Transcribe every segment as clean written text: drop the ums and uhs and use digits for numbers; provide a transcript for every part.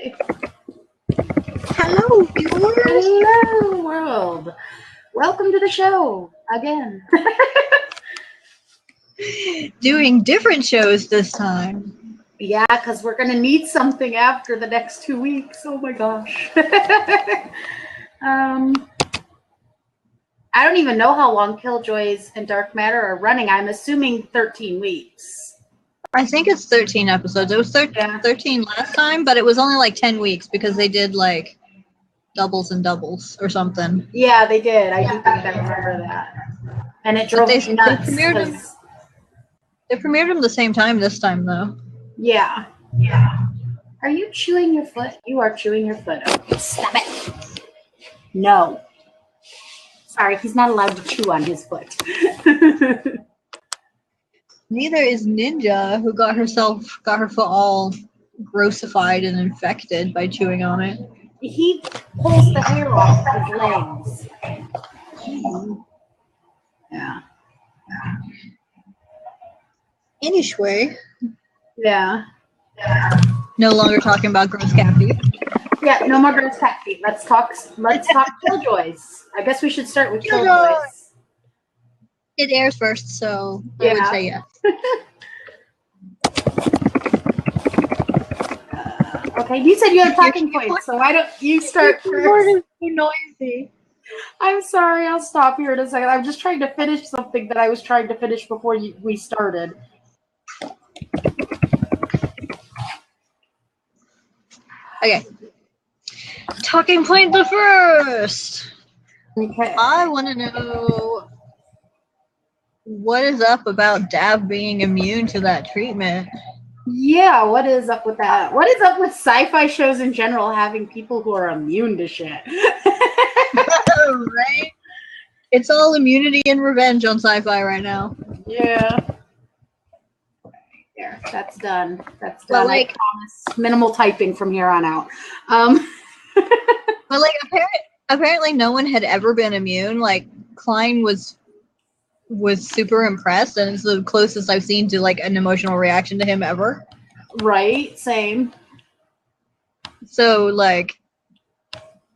Okay. Hello, viewers. Hello, world. Welcome to the show again. Doing different shows this time. Yeah, because we're going to need something after the next 2 weeks. Oh my gosh. I don't even know how long Killjoys and Darkmatter are running. I'm assuming 13 weeks. I think it's 13 episodes. It was 13 last time, but it was only like 10 weeks because they did like doubles and doubles or something. Yeah, they did. I do think I remember that. And it drove me nuts. They premiered them the same time this time, though. Yeah. Are you chewing your foot? You are chewing your foot. Okay, stop it. No. Sorry, he's not allowed to chew on his foot. Neither is Ninja, who got her foot all grossified and infected by chewing on it. He pulls the hair off his legs. Yeah. Anyway. Yeah. No longer talking about gross cat feet. Yeah, no more gross cat feet. Let's talk Killjoys. I guess we should start with Killjoys. It airs first, so I would say yes. Okay, you said you had talking points, so why don't you start first? It's so noisy. I'm sorry, I'll stop here in a second. I'm just trying to finish something that I was trying to finish before we started. Okay. Talking point the first. Okay. I want to know what is up about Dab being immune to that treatment. Yeah, what is up with that? What is up with sci-fi shows in general having people who are immune to shit? Right? It's all immunity and revenge on sci-fi right now. Yeah. There, that's done. That's done. But like, I promise minimal typing from here on out. But like, apparently no one had ever been immune. Like, Klein was super impressed, and it's the closest I've seen to like an emotional reaction to him ever. Right, same. So like,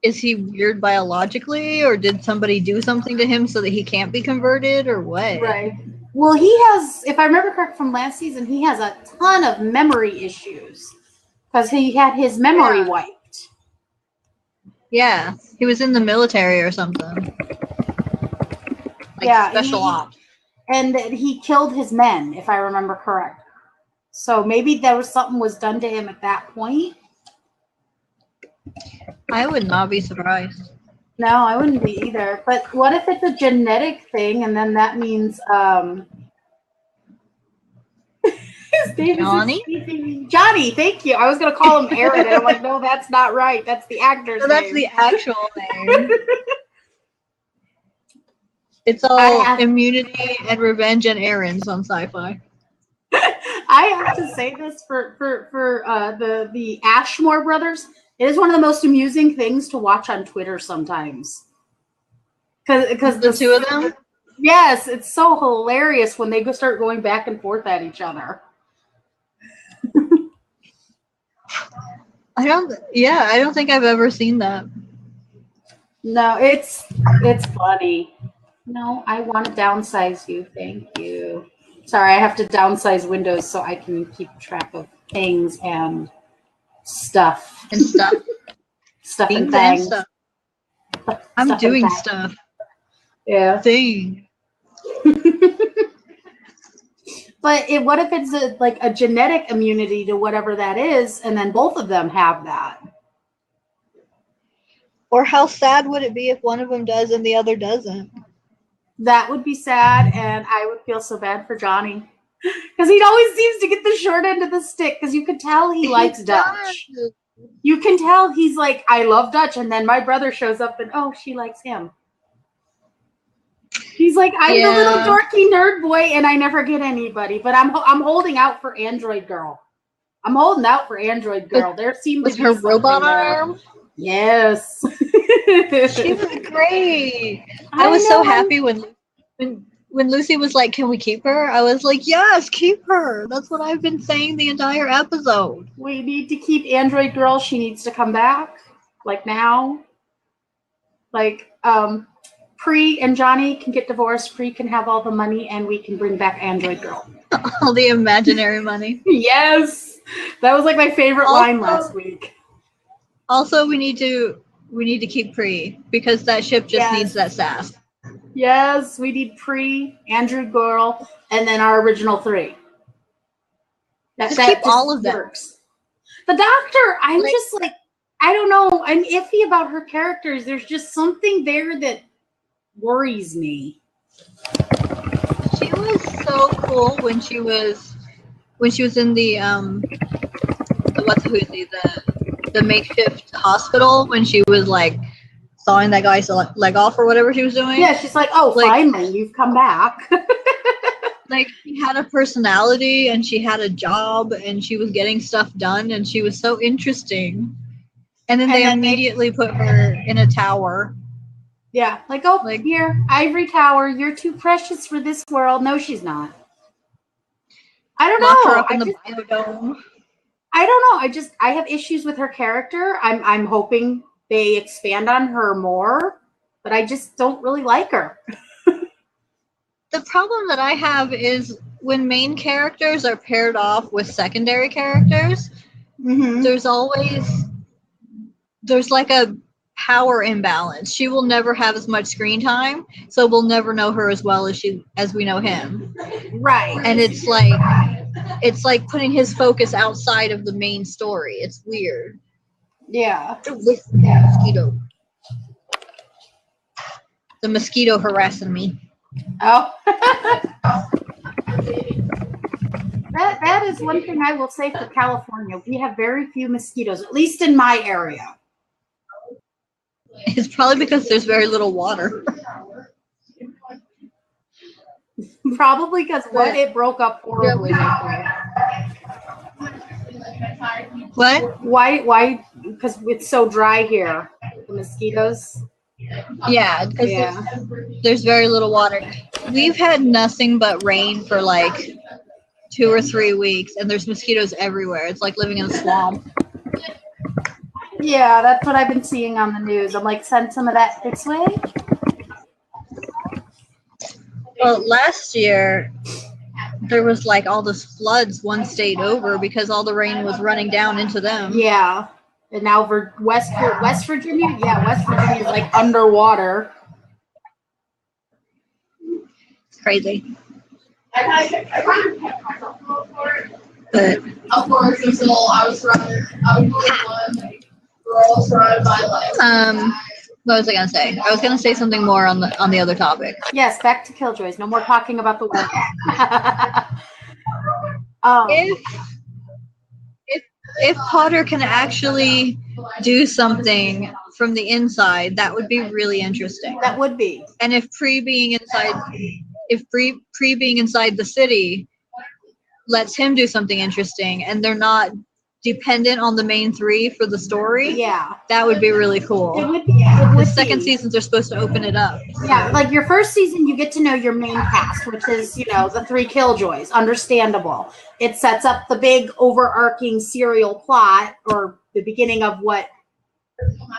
is he weird biologically, or did somebody do something to him so that he can't be converted, or what? Right. Well, he has, if I remember correct from last season, he has a ton of memory issues because he had his memory wiped. Yeah, he was in the military or something. Like special ops. And he killed his men, if I remember correct. So maybe there was something was done to him at that point. I would not be surprised. No, I wouldn't be either. But what if it's a genetic thing, and then that means his name is Johnny. Thank you. I was gonna call him Aaron, and I'm like, no, that's not right. That's the actor's name. That's the actual name. It's all immunity and revenge and errands on sci-fi. I have to say this for the Ashmore brothers. It is one of the most amusing things to watch on Twitter sometimes. Because the two of them? Yes, it's so hilarious when they start going back and forth at each other. I don't think I've ever seen that. No, it's funny. No, I want to downsize you. Thank you. Sorry, I have to downsize Windows so I can keep track of things and stuff. Stuff and things. Stuff. I'm doing stuff. Yeah. Thing. But what if it's a genetic immunity to whatever that is, and then both of them have that? Or how sad would it be if one of them does and the other doesn't? That would be sad, and I would feel so bad for Johnny. Because he always seems to get the short end of the stick, because you can tell he likes Dutch. You can tell he's like, I love Dutch, and then my brother shows up and, oh, she likes him. He's like, I'm the little dorky nerd boy, and I never get anybody. But I'm holding out for Android Girl. I'm holding out for Android Girl. There seems to be her robot arm. Yes. She was great. I was so happy when when Lucy was like, "Can we keep her?" I was like, "Yes, keep her." That's what I've been saying the entire episode. We need to keep Android Girl. She needs to come back, like now. Like, Pre and Johnny can get divorced. Pre can have all the money, and we can bring back Android Girl. All the imaginary money. Yes, that was like my favorite line last week. Also, we need to keep Pre because that ship just needs that sass. Yes, we need Pre, Android Girl, and then our original three. Just keep all of them. Works. The Doctor, I'm just like, I don't know. I'm iffy about her characters. There's just something there that worries me. She was so cool when she was in the the makeshift hospital when she was like sawing that guy's leg off or whatever she was doing. Yeah, she's like, oh, finally, you've come back. Like, she had a personality and she had a job and she was getting stuff done and she was so interesting. And then they immediately put her in a tower. Yeah, like, oh, here, ivory tower, you're too precious for this world. No, she's not. I don't know. Lock her up in the biodome. I don't know. I have issues with her character. I'm hoping they expand on her more, but I just don't really like her. The problem that I have is when main characters are paired off with secondary characters, there's like a power imbalance. She will never have as much screen time, so we'll never know her as well as we know him. Right. And it's like putting his focus outside of the main story. It's weird. Yeah. Mosquito. The mosquito harassing me. Oh. That is one thing I will say for California. We have very few mosquitoes, at least in my area. It's probably because there's very little water. Probably because it broke up horribly. What? Why? Because it's so dry here. The mosquitoes. Yeah, because there's very little water. We've had nothing but rain for like 2 or 3 weeks, and there's mosquitoes everywhere. It's like living in a swamp. Yeah, that's what I've been seeing on the news. I'm like, send some of that this way. Well, last year there was like all those floods one state over because all the rain was running down into them. Yeah. And now for West Virginia, West Virginia is like underwater. It's crazy. But of course, until I was surrounded, I was the one. We're all surrounded by light. What was I gonna say? I was gonna say something more on the other topic. Yes, back to Killjoys. No more talking about the weather. If Potter can actually do something from the inside, that would be really interesting. That would be. And if Pre being inside the city lets him do something interesting, and they're not dependent on the main three for the story, that would be really cool. It would be. The second seasons are supposed to open it up. Yeah, like your first season, you get to know your main cast, which is, the 3 Killjoys. Understandable. It sets up the big overarching serial plot, or the beginning of what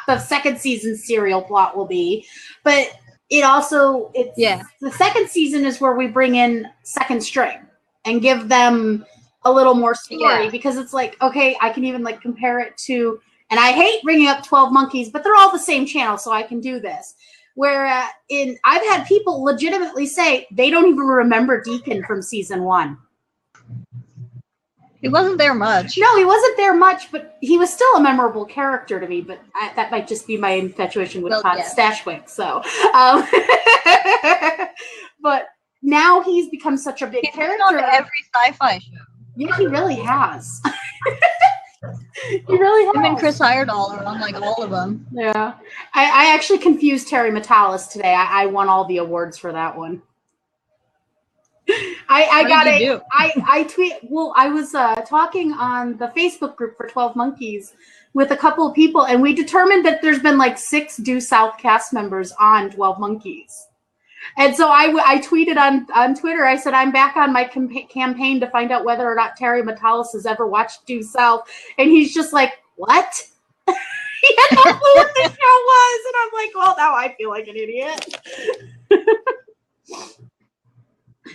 the second season's serial plot will be. But it also, the second season is where we bring in second string and give them a little more story, because it's like, okay, I can even like compare it to, and I hate bringing up 12 Monkeys, but they're all the same channel, so I can do this. Where I've had people legitimately say they don't even remember Deacon from season 1. He wasn't there much. No, he wasn't there much, but he was still a memorable character to me. But that might just be my infatuation with Stashwick. So, but now he's become such a big character. On every sci-fi show. Yeah, he really has. He really has. Him and Chris Heyerdahl are on like all of them. Yeah. I actually confused Terry Metalis today. I won all the awards for that one. I tweet. Well, I was talking on the Facebook group for 12 Monkeys with a couple of people, and we determined that there's been like 6 Due South cast members on 12 Monkeys. And so I tweeted on Twitter, I said, I'm back on my campaign to find out whether or not Terry Metalis has ever watched Due South. And he's just like, what? He had no clue what the show was. And I'm like, well, now I feel like an idiot.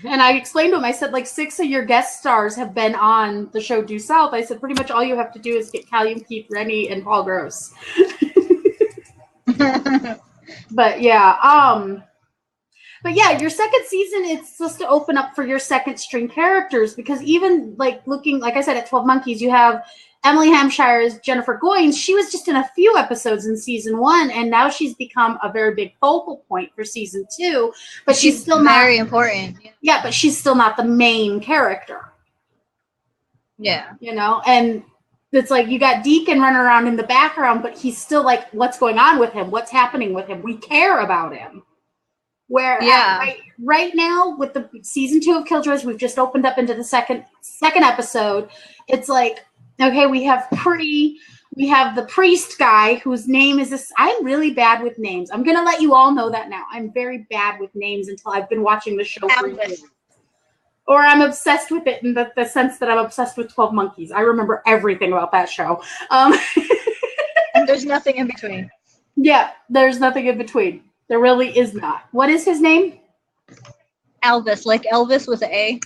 And I explained to him, I said, like 6 of your guest stars have been on the show Due South. I said, pretty much all you have to do is get Callium, Keith, Rennie, and Paul Gross. But yeah, your second season, it's supposed to open up for your second string characters, because even like looking, like I said, at 12 Monkeys, you have Emily Hampshire as Jennifer Goins. She was just in a few episodes in season 1, and now she's become a very big focal point for season 2. But she's still very important. Yeah, but she's still not the main character. Yeah. You know, and it's like you got Deacon running around in the background, but he's still like, what's going on with him? What's happening with him? We care about him. Where right now with the season 2 of Killjoys, we've just opened up into the second episode. It's like, okay, we have the priest guy whose name is this. I'm really bad with names. I'm gonna let you all know that now. I'm very bad with names until I've been watching the show for years. Or I'm obsessed with it in the sense that I'm obsessed with 12 Monkeys. I remember everything about that show. And there's nothing in between. Yeah, there's nothing in between. There really is not. What is his name? Elvis, like Elvis with an A.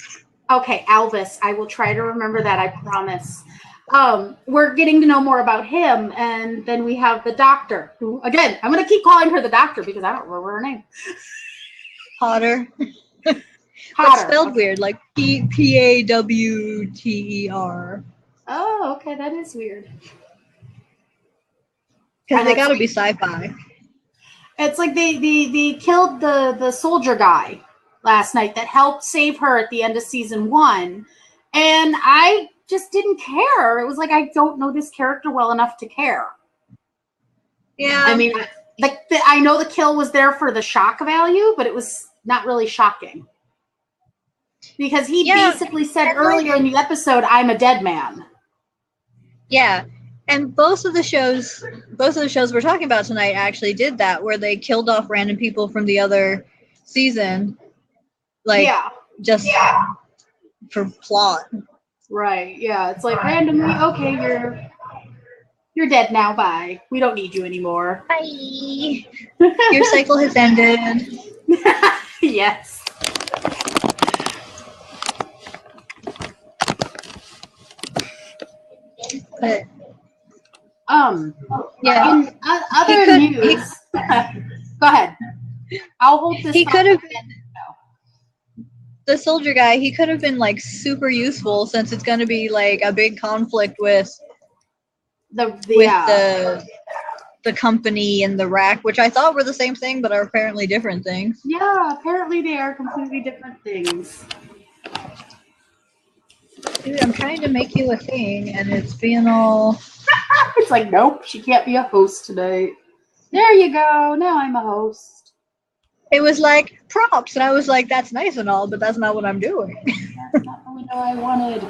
Okay, Elvis. I will try to remember that, I promise. We're getting to know more about him, and then we have the doctor, who, again, I'm going to keep calling her the doctor because I don't remember her name. Potter. Potter. It's spelled weird, like Pawter. Oh, okay, that is weird. Because they got to be sci-fi. It's like they killed the soldier guy last night that helped save her at the end of season 1, and I just didn't care. It was like, I don't know this character well enough to care. Yeah. I mean, I know the kill was there for the shock value, but it was not really shocking. Because he basically said earlier in the episode, I'm a dead man. Yeah. And both of the shows we're talking about tonight actually did that, where they killed off random people from the other season. Like, just for plot. Right, yeah. It's like randomly, okay, you're dead now, bye. We don't need you anymore. Bye. Your cycle has ended. Yes. But yeah. In other news, go ahead. I'll hold this. He could have been the soldier guy. He could have been like super useful, since it's going to be like a big conflict with the company and the rack, which I thought were the same thing, but are apparently different things. Yeah, apparently they are completely different things. Dude, I'm trying to make you a thing, and it's being all... It's like, nope, she can't be a host tonight. There you go. Now I'm a host. It was like, props, and I was like, that's nice and all, but that's not what I'm doing. That's not the window I wanted.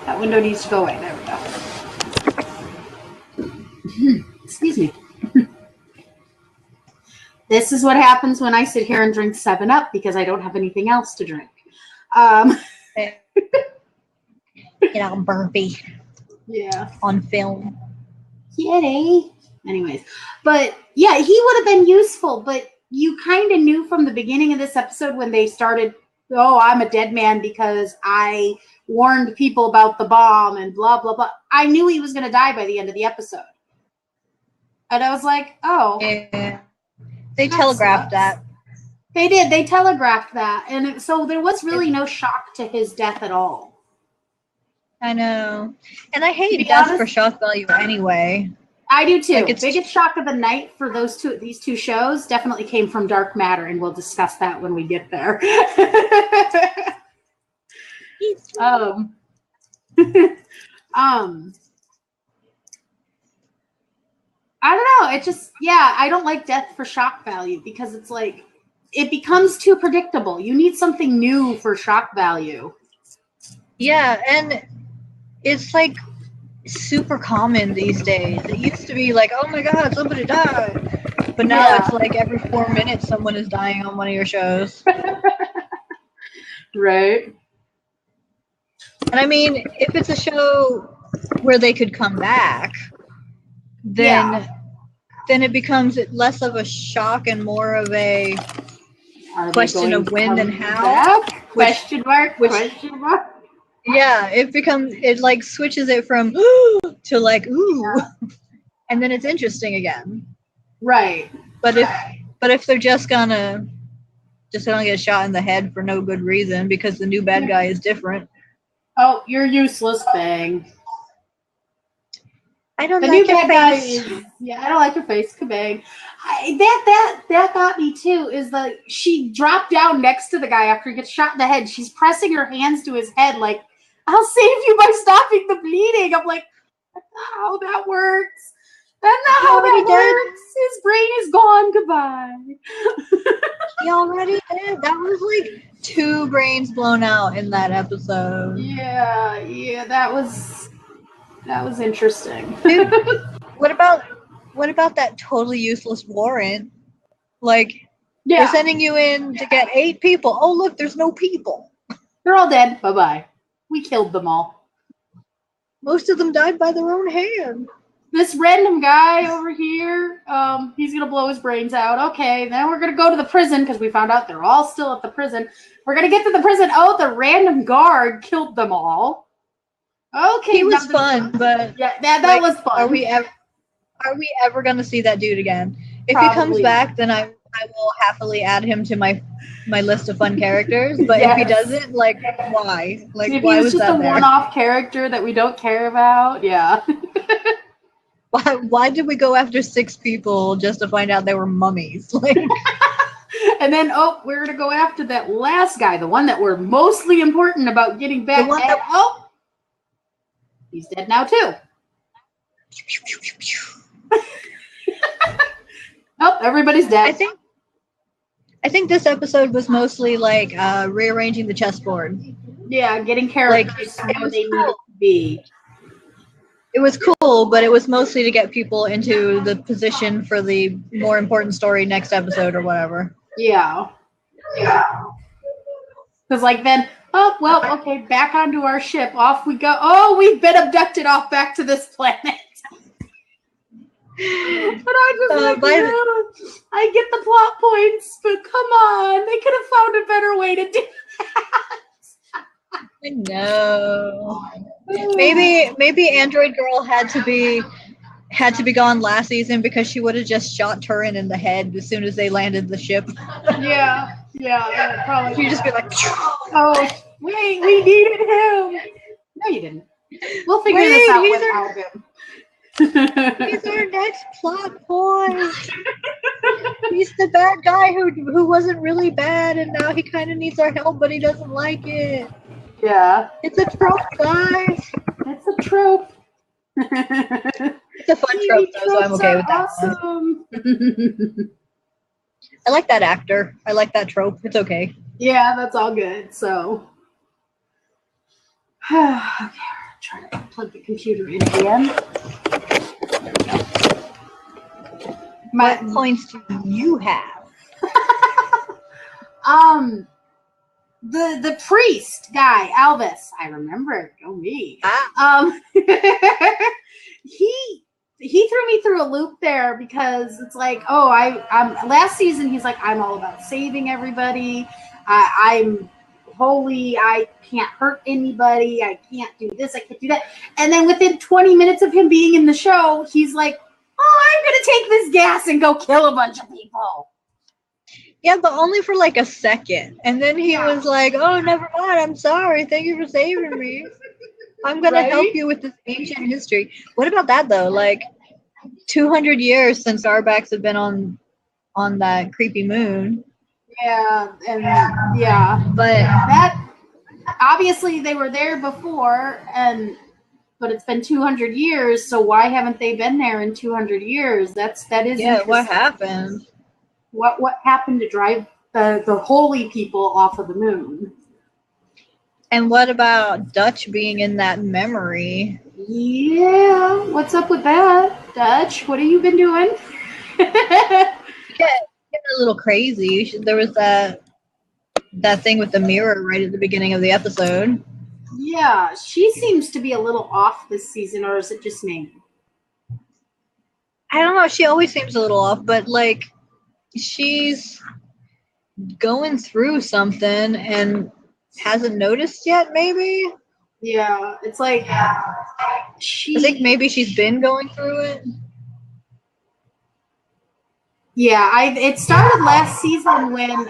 That window needs to go away. There we go. Excuse me. This is what happens when I sit here and drink 7-Up, because I don't have anything else to drink. Get out, burpee. Yeah. On film. Kitty. Anyways. But yeah, he would have been useful, but you kind of knew from the beginning of this episode when they started, oh, I'm a dead man because I warned people about the bomb and blah, blah, blah. I knew he was going to die by the end of the episode. And I was like, oh. Yeah. They telegraphed that. They did. They telegraphed that. And so there was really no shock to his death at all. I know. And I hate death for shock value anyway. I do too. Like, the biggest shock of the night for these two shows definitely came from Darkmatter, and we'll discuss that when we get there. I don't know. It just, I don't like death for shock value, because it's like, it becomes too predictable. You need something new for shock value. Yeah, and it's like super common these days. It used to be like, oh my god, somebody died. But now Yeah. it's like every 4 minutes someone is dying on one of your shows. Right. And I mean, if it's a show where they could come back, then it becomes less of a shock and more of a Are they question going of when to and come how. back? Question mark? Question mark? Yeah, it like switches it from to like ooh, and then it's interesting again. Right. But if they're just gonna get shot in the head for no good reason because the new bad guy is different. Oh, you're useless, Bang. I don't The like new your bad guy face. is, I don't like your face, Kabang. That got me too, is like she dropped down next to the guy after he gets shot in the head. She's pressing her hands to his head like, I'll save you by stopping the bleeding. I'm like, that's not how that works. That's not how that works. His brain is gone. Goodbye. He already did. That was like 2 brains blown out in that episode. Yeah, that was interesting. Dude, what about that totally useless warrant? Like, we're sending you in to get 8 people. Oh, look, there's no people. They're all dead. Bye-bye. We killed them all. Most of them died by their own hand. This random guy over here, he's going to blow his brains out. Okay, then we're going to go to the prison because we found out they're all still at the prison. We're going to get to the prison. Oh, the random guard killed them all. Okay. He was fun, but... Yeah, that was fun. Are we ever going to see that dude again? If Probably he comes back, then I will happily add him to my list of fun characters. But if he doesn't, like, why? Like, if why he was just that a one-off character that we don't care about, yeah. Why did we go after 6 people just to find out they were mummies? Like, and then, we're going to go after that last guy, the one that we're mostly important about getting back. He's dead now, too. Everybody's dead. I think this episode was mostly like rearranging the chessboard. Yeah, getting characters where they needed to be. It was cool, but it was mostly to get people into the position for the more important story next episode or whatever. Yeah. Because then, okay, back onto our ship. Off we go. Oh, we've been abducted off back to this planet. But I just I get the plot points, but come on, they could have found a better way to do that. I know. Maybe Android Girl had to be gone last season because she would have just shot Turin in the head as soon as they landed the ship. Yeah, probably. She'd just be like, oh, wait, we needed him. No, you didn't. We'll figure this out without him. He's our next plot point. He's the bad guy who wasn't really bad, and now he kind of needs our help, but he doesn't like it. Yeah. It's a trope, guys. It's a trope. It's a fun trope, though, so I'm okay with that. Awesome. I like that actor. I like that trope. It's okay. Yeah, that's all good. So, okay, try to plug the computer in again. What points do you have? The priest guy, Alvis. I remember. Go me. He threw me through a loop there because it's like, I'm last season he's like, I'm all about saving everybody. I'm holy. I can't hurt anybody. I can't do this. I can't do that. And then within 20 minutes of him being in the show, he's like, I'm going to take this gas and go kill a bunch of people. Yeah, but only for like a second. And then he was like, oh, never mind. I'm sorry. Thank you for saving me. I'm going to help you with this ancient history. What about that, though? Like, 200 years since Arbaks have been on that creepy moon. Yeah, but that obviously they were there before, but it's been 200 years. So why haven't they been there in 200 years? That is what happened? What happened to drive the holy people off of the moon? And what about Dutch being in that memory? Yeah, what's up with that, Dutch? What have you been doing? getting a little crazy. There was that thing with the mirror right at the beginning of the episode. Yeah, she seems to be a little off this season, or is it just me? I don't know. She always seems a little off, but like she's going through something and hasn't noticed yet. Maybe. Yeah, it's like I think maybe she's been going through it. Yeah, it started last season when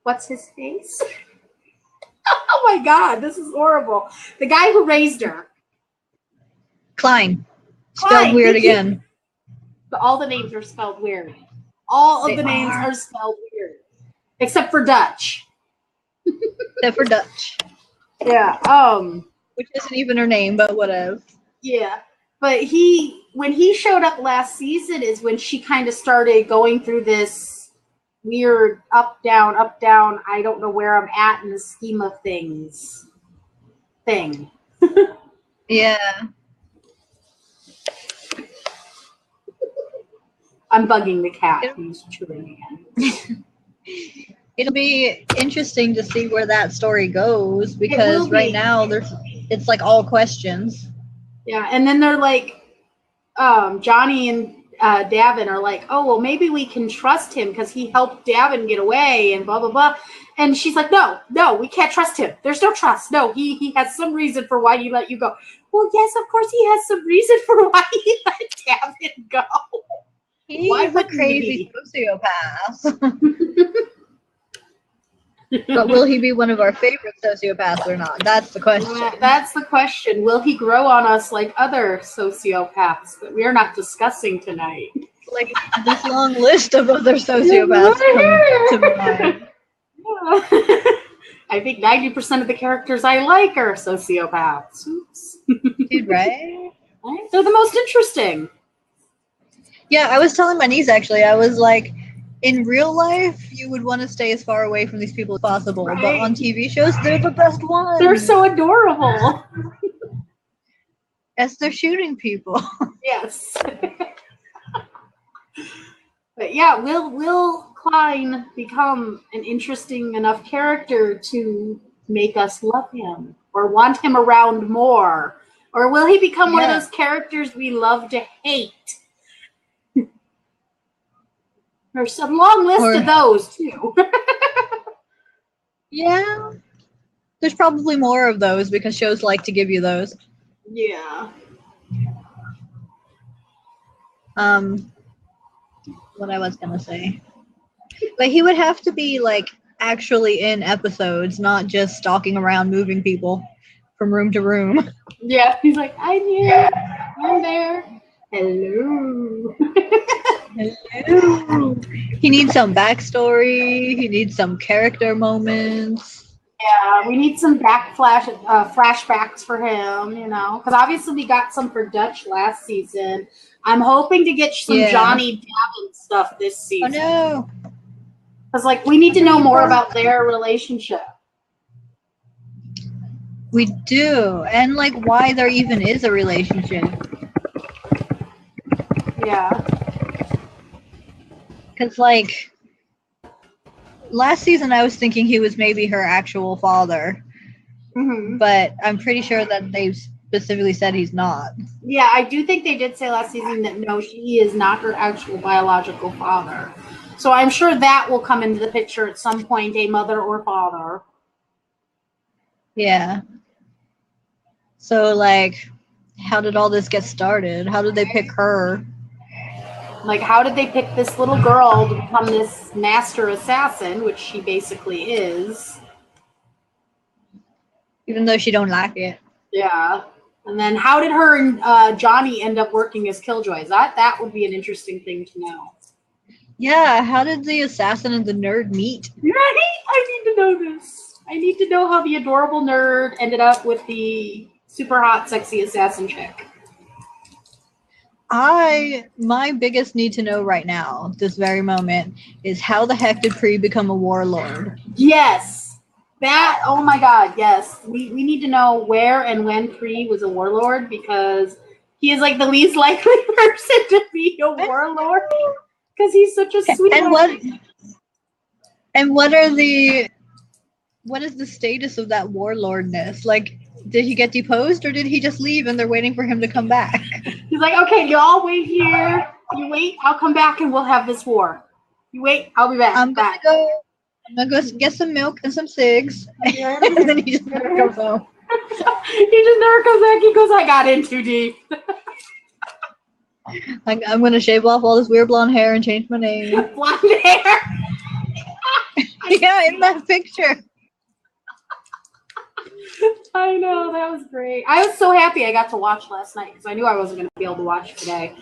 what's his face? Oh my god, this is horrible. The guy who raised her. Klein. Spelled Klein, weird thank you. again. But all the names are spelled weird. All of the names are spelled weird. Except for Dutch. Except for Dutch. Yeah. Which isn't even her name, but whatever. Yeah. But when he showed up last season is when she kind of started going through this weird up, down, I don't know where I'm at in the scheme of things thing. Yeah. I'm bugging the cat who's chewing again. It'll be interesting to see where that story goes because right now it's like all questions. Yeah, and then they're like, Johnny and Davin are like, oh, well, maybe we can trust him because he helped Davin get away and blah, blah, blah. And she's like, no, we can't trust him. There's no trust. No, he has some reason for why he let you go. Well, yes, of course he has some reason for why he let Davin go. He's a crazy sociopath. But will he be one of our favorite sociopaths or not? That's the question. That's the question. Will he grow on us like other sociopaths that we are not discussing tonight? Like this long list of other sociopaths come to mind. Yeah. I think 90% of the characters I like are sociopaths. Oops. Dude, right? They're the most interesting. Yeah, I was telling my niece actually, I was like, in real life, you would want to stay as far away from these people as possible, right? But on TV shows, they're the best ones. They're so adorable. As they're shooting people. Yes. But yeah, will Klein become an interesting enough character to make us love him or want him around more? Or will he become one of those characters we love to hate? There's a long list of those, too. Yeah. There's probably more of those because shows like to give you those. Yeah. What I was going to say. But he would have to be, like, actually in episodes, not just stalking around moving people from room to room. Yeah, he's like, I'm here. I'm there. Hello. Hello. He needs some backstory. He needs some character moments. Yeah, we need some flashbacks for him, you know, because obviously we got some for Dutch last season. I'm hoping to get some Johnny Davin stuff this season. Oh no! Because like we need to know more about their relationship. We do, and like why there even is a relationship. Yeah. Because like last season, I was thinking he was maybe her actual father, but I'm pretty sure that they specifically said he's not. Yeah, I do think they did say last season that no, he is not her actual biological father. So I'm sure that will come into the picture at some point, a mother or father. Yeah. So like, how did all this get started? How did they pick her? Like, how did they pick this little girl to become this master assassin, which she basically is? Even though she don't like it. Yeah. And then how did her and Johnny end up working as Killjoys? That would be an interesting thing to know. Yeah, how did the assassin and the nerd meet? Right? I need to know this. I need to know how the adorable nerd ended up with the super hot, sexy assassin chick. My biggest need to know right now, this very moment, is how the heck did Pre become a warlord? Yes. That, oh my god, yes. We need to know where and when Pre was a warlord because he is like the least likely person to be a warlord because he's such a sweet. And what is the status of that warlordness? Like, did he get deposed or did he just leave and they're waiting for him to come back? He's like, okay, y'all wait here. You wait, I'll come back and we'll have this war. You wait, I'll be back. I'm gonna go get some milk and some cigs, and then he just never comes home. He just never comes back. He goes, I got in too deep. I'm gonna shave off all this weird blonde hair and change my name. Blonde hair. Yeah, in that picture. I know, that was great. I was so happy I got to watch last night because I knew I wasn't going to be able to watch today.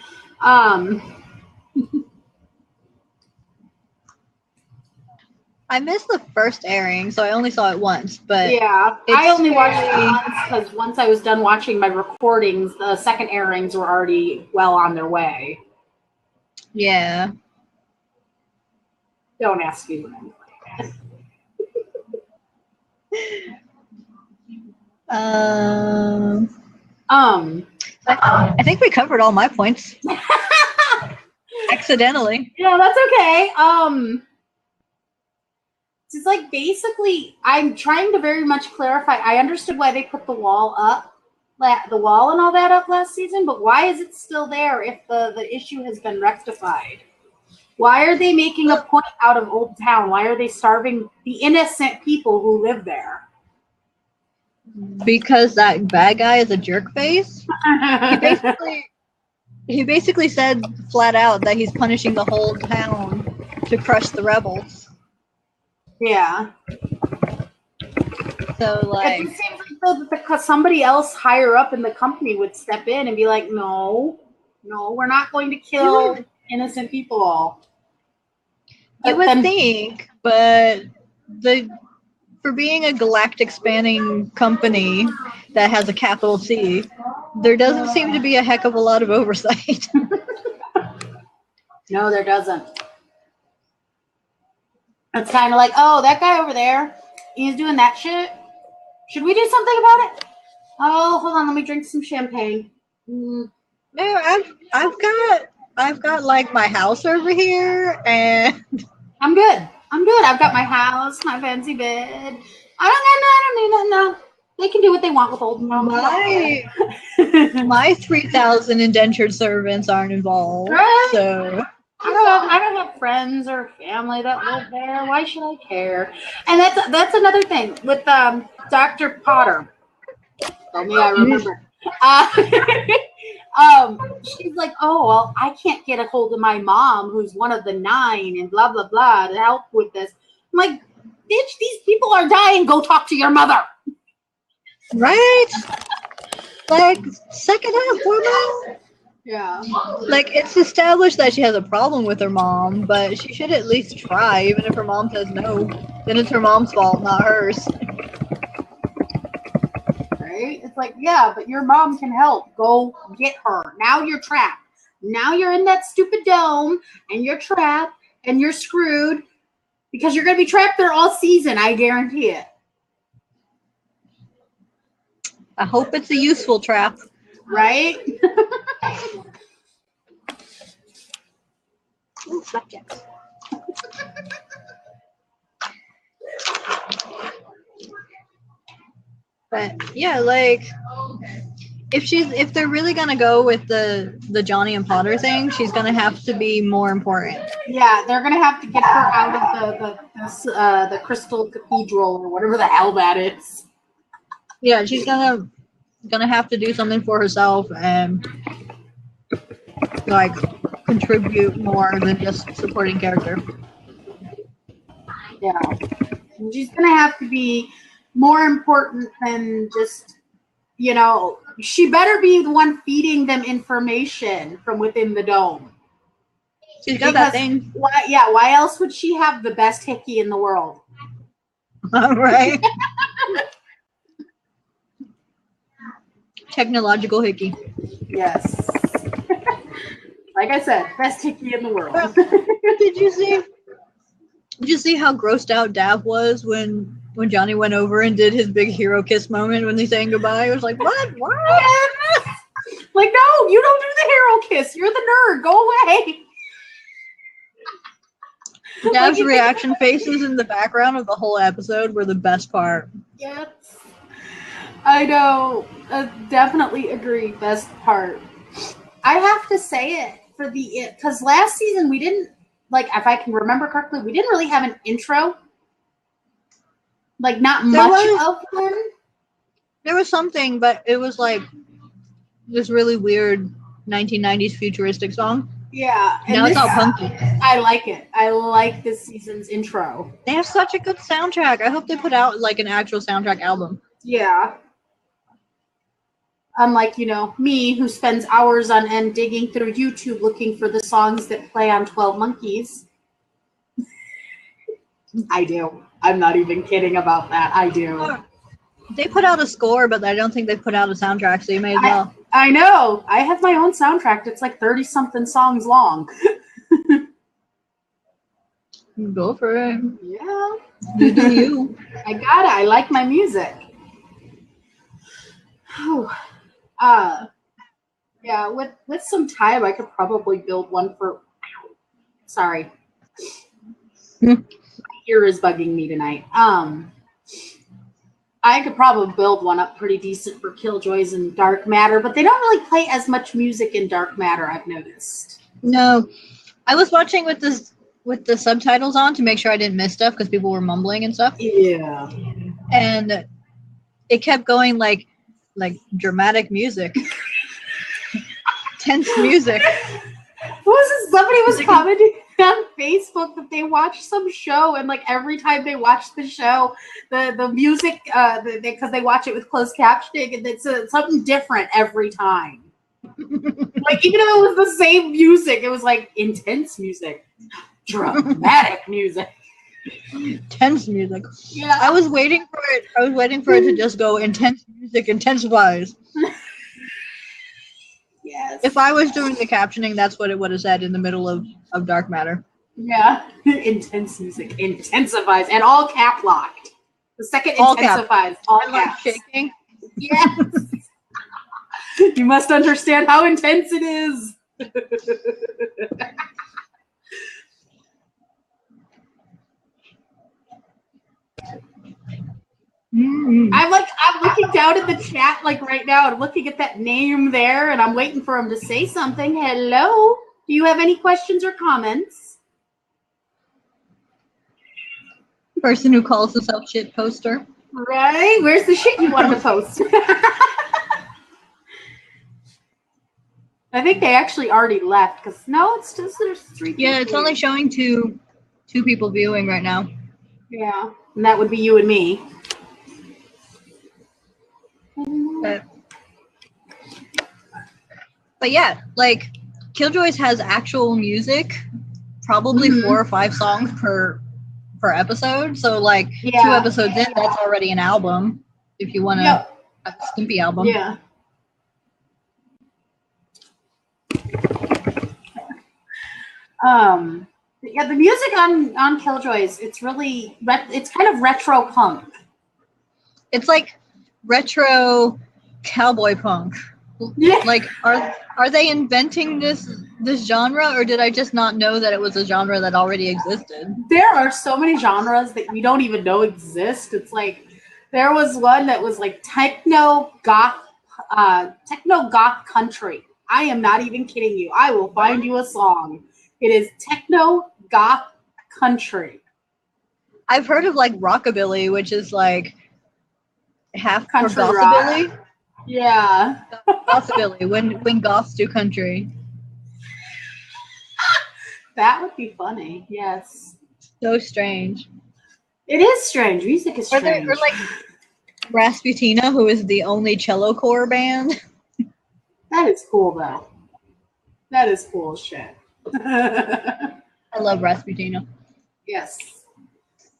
I missed the first airing, so I only saw it once. But yeah, I only watched it once because once I was done watching my recordings, the second airings were already well on their way. Yeah. Don't ask me when I'm playing I think we covered all my points. Accidentally. Yeah, that's okay. It's like basically I'm trying to very much clarify. I understood why they put the wall up, the wall and all that up last season, but why is it still there if the issue has been rectified? Why are they making a point out of Old Town? Why are they starving the innocent people who live there? Because that bad guy is a jerk face. He basically said flat out that he's punishing the whole town to crush the rebels. Yeah. So like, it seems like though that because somebody else higher up in the company would step in and be like, no, we're not going to kill innocent people. You would think, but for being a galactic spanning company that has a capital C, there doesn't seem to be a heck of a lot of oversight. No, there doesn't. It's kind of like, oh, that guy over there, he's doing that shit. Should we do something about it? Oh, hold on, let me drink some champagne. No, I've got like my house over here, and I'm good. I've got my house, my fancy bed. I don't need nothing. No. They can do what they want with old mom. My 3,000 indentured servants aren't involved, right? So I don't have friends or family that live there. Why should I care? And that's another thing with Dr. Potter. Tell me I remember. She's like, oh, well, I can't get a hold of my mom, who's one of the 9, and blah, blah, blah, to help with this. I'm like, bitch, these people are dying. Go talk to your mother. Right? Like, second half, woman. Yeah. Like, it's established that she has a problem with her mom, but she should at least try, even if her mom says no. Then it's her mom's fault, not hers. Right? It's like, yeah, but your mom can help. Go get her. Now you're trapped. Now you're in that stupid dome, and you're trapped, and you're screwed, because you're going to be trapped there all season, I guarantee it. I hope it's a useful trap. Right? Ooh, flapjacks. But yeah, like if they're really gonna go with the Johnny and Potter thing, she's gonna have to be more important. Yeah, they're gonna have to get her out of the Crystal Cathedral or whatever the hell that is. Yeah, she's gonna have to do something for herself and like contribute more than just supporting character. Yeah, and she's gonna have to be more important than just, she better be the one feeding them information from within the dome. She's got that thing. Why else would she have the best hickey in the world? Right. Technological hickey. Yes. Like I said, best hickey in the world. Did you see how grossed out Dav was when Johnny went over and did his big hero kiss moment when they saying goodbye? It was like, what? Like, no, focus. You're the nerd. Go away. Dav's reaction faces in the background of the whole episode were the best part. Yes. I know. Definitely agree. Best part. I have to say it for because last season we didn't, like, if I can remember correctly, we didn't really have an intro. Like, not much of one. There was something, but it was like this really weird 1990s futuristic song. Yeah. And now it's all punky. I like it. I like this season's intro. They have such a good soundtrack. I hope they put out like an actual soundtrack album. Yeah. Unlike, me, who spends hours on end digging through YouTube looking for the songs that play on 12 Monkeys. I do. I'm not even kidding about that. I do. They put out a score, but I don't think they put out a soundtrack, so you may as well. I know. I have my own soundtrack. It's like 30-something songs long. Go for it. Yeah. You do you. I got it. I like my music. Yeah, with some time, I could probably build one for... Sorry. My ear is bugging me tonight. I could probably build one up pretty decent for Killjoys and Darkmatter, but they don't really play as much music in Darkmatter, I've noticed. No. I was watching with the subtitles on to make sure I didn't miss stuff because people were mumbling and stuff. Yeah. And it kept going like dramatic music. Tense music. What was this? Somebody was commenting on Facebook that they watched some show, and like every time they watch the show, the music, because they watch it with closed captioning, and it's something different every time. Like, even if it was the same music, it was like intense music, dramatic music, tense music. Yeah. I was waiting for it. I was waiting for it to just go intense music intensifies. Yes. If I was doing the captioning, that's what it would have said in the middle of Darkmatter. Yeah. Intense music intensifies, and all cap locked. The second All intensifies, all caps. Shaking. Yes. You must understand how intense it is. I'm looking down at the chat like right now and looking at that name there, and I'm waiting for him to say something. Hello. Do you have any questions or comments? Person who calls himself shit poster. Right? Where's the shit you wanted to post? I think they actually already left, because no, it's just there's 3 people. Yeah, it's only showing two people viewing right now. Yeah, and that would be you and me. But yeah, like Killjoys has actual music, probably 4 or 5 songs per episode. So like 2 episodes in, that's already an album. If you want a skimpy album. Yeah. Yeah, the music on Killjoys, it's really it's kind of retro punk. It's like retro cowboy punk. Yeah. Like, are they inventing this genre, or did I just not know that it was a genre that already existed? There are so many genres that we don't even know exist. It's like there was one that was like techno goth country. I am not even kidding you. I will find you a song. It is techno goth country. I've heard of like rockabilly, which is like half Country gothabilly. rock. Yeah. Gothabilly, when goths do country. That would be funny. Yes. So strange. It is strange. Music is strange. Or like Rasputina, who is the only cello core band. That is cool, though. That is cool as shit. I love Rasputina. Yes.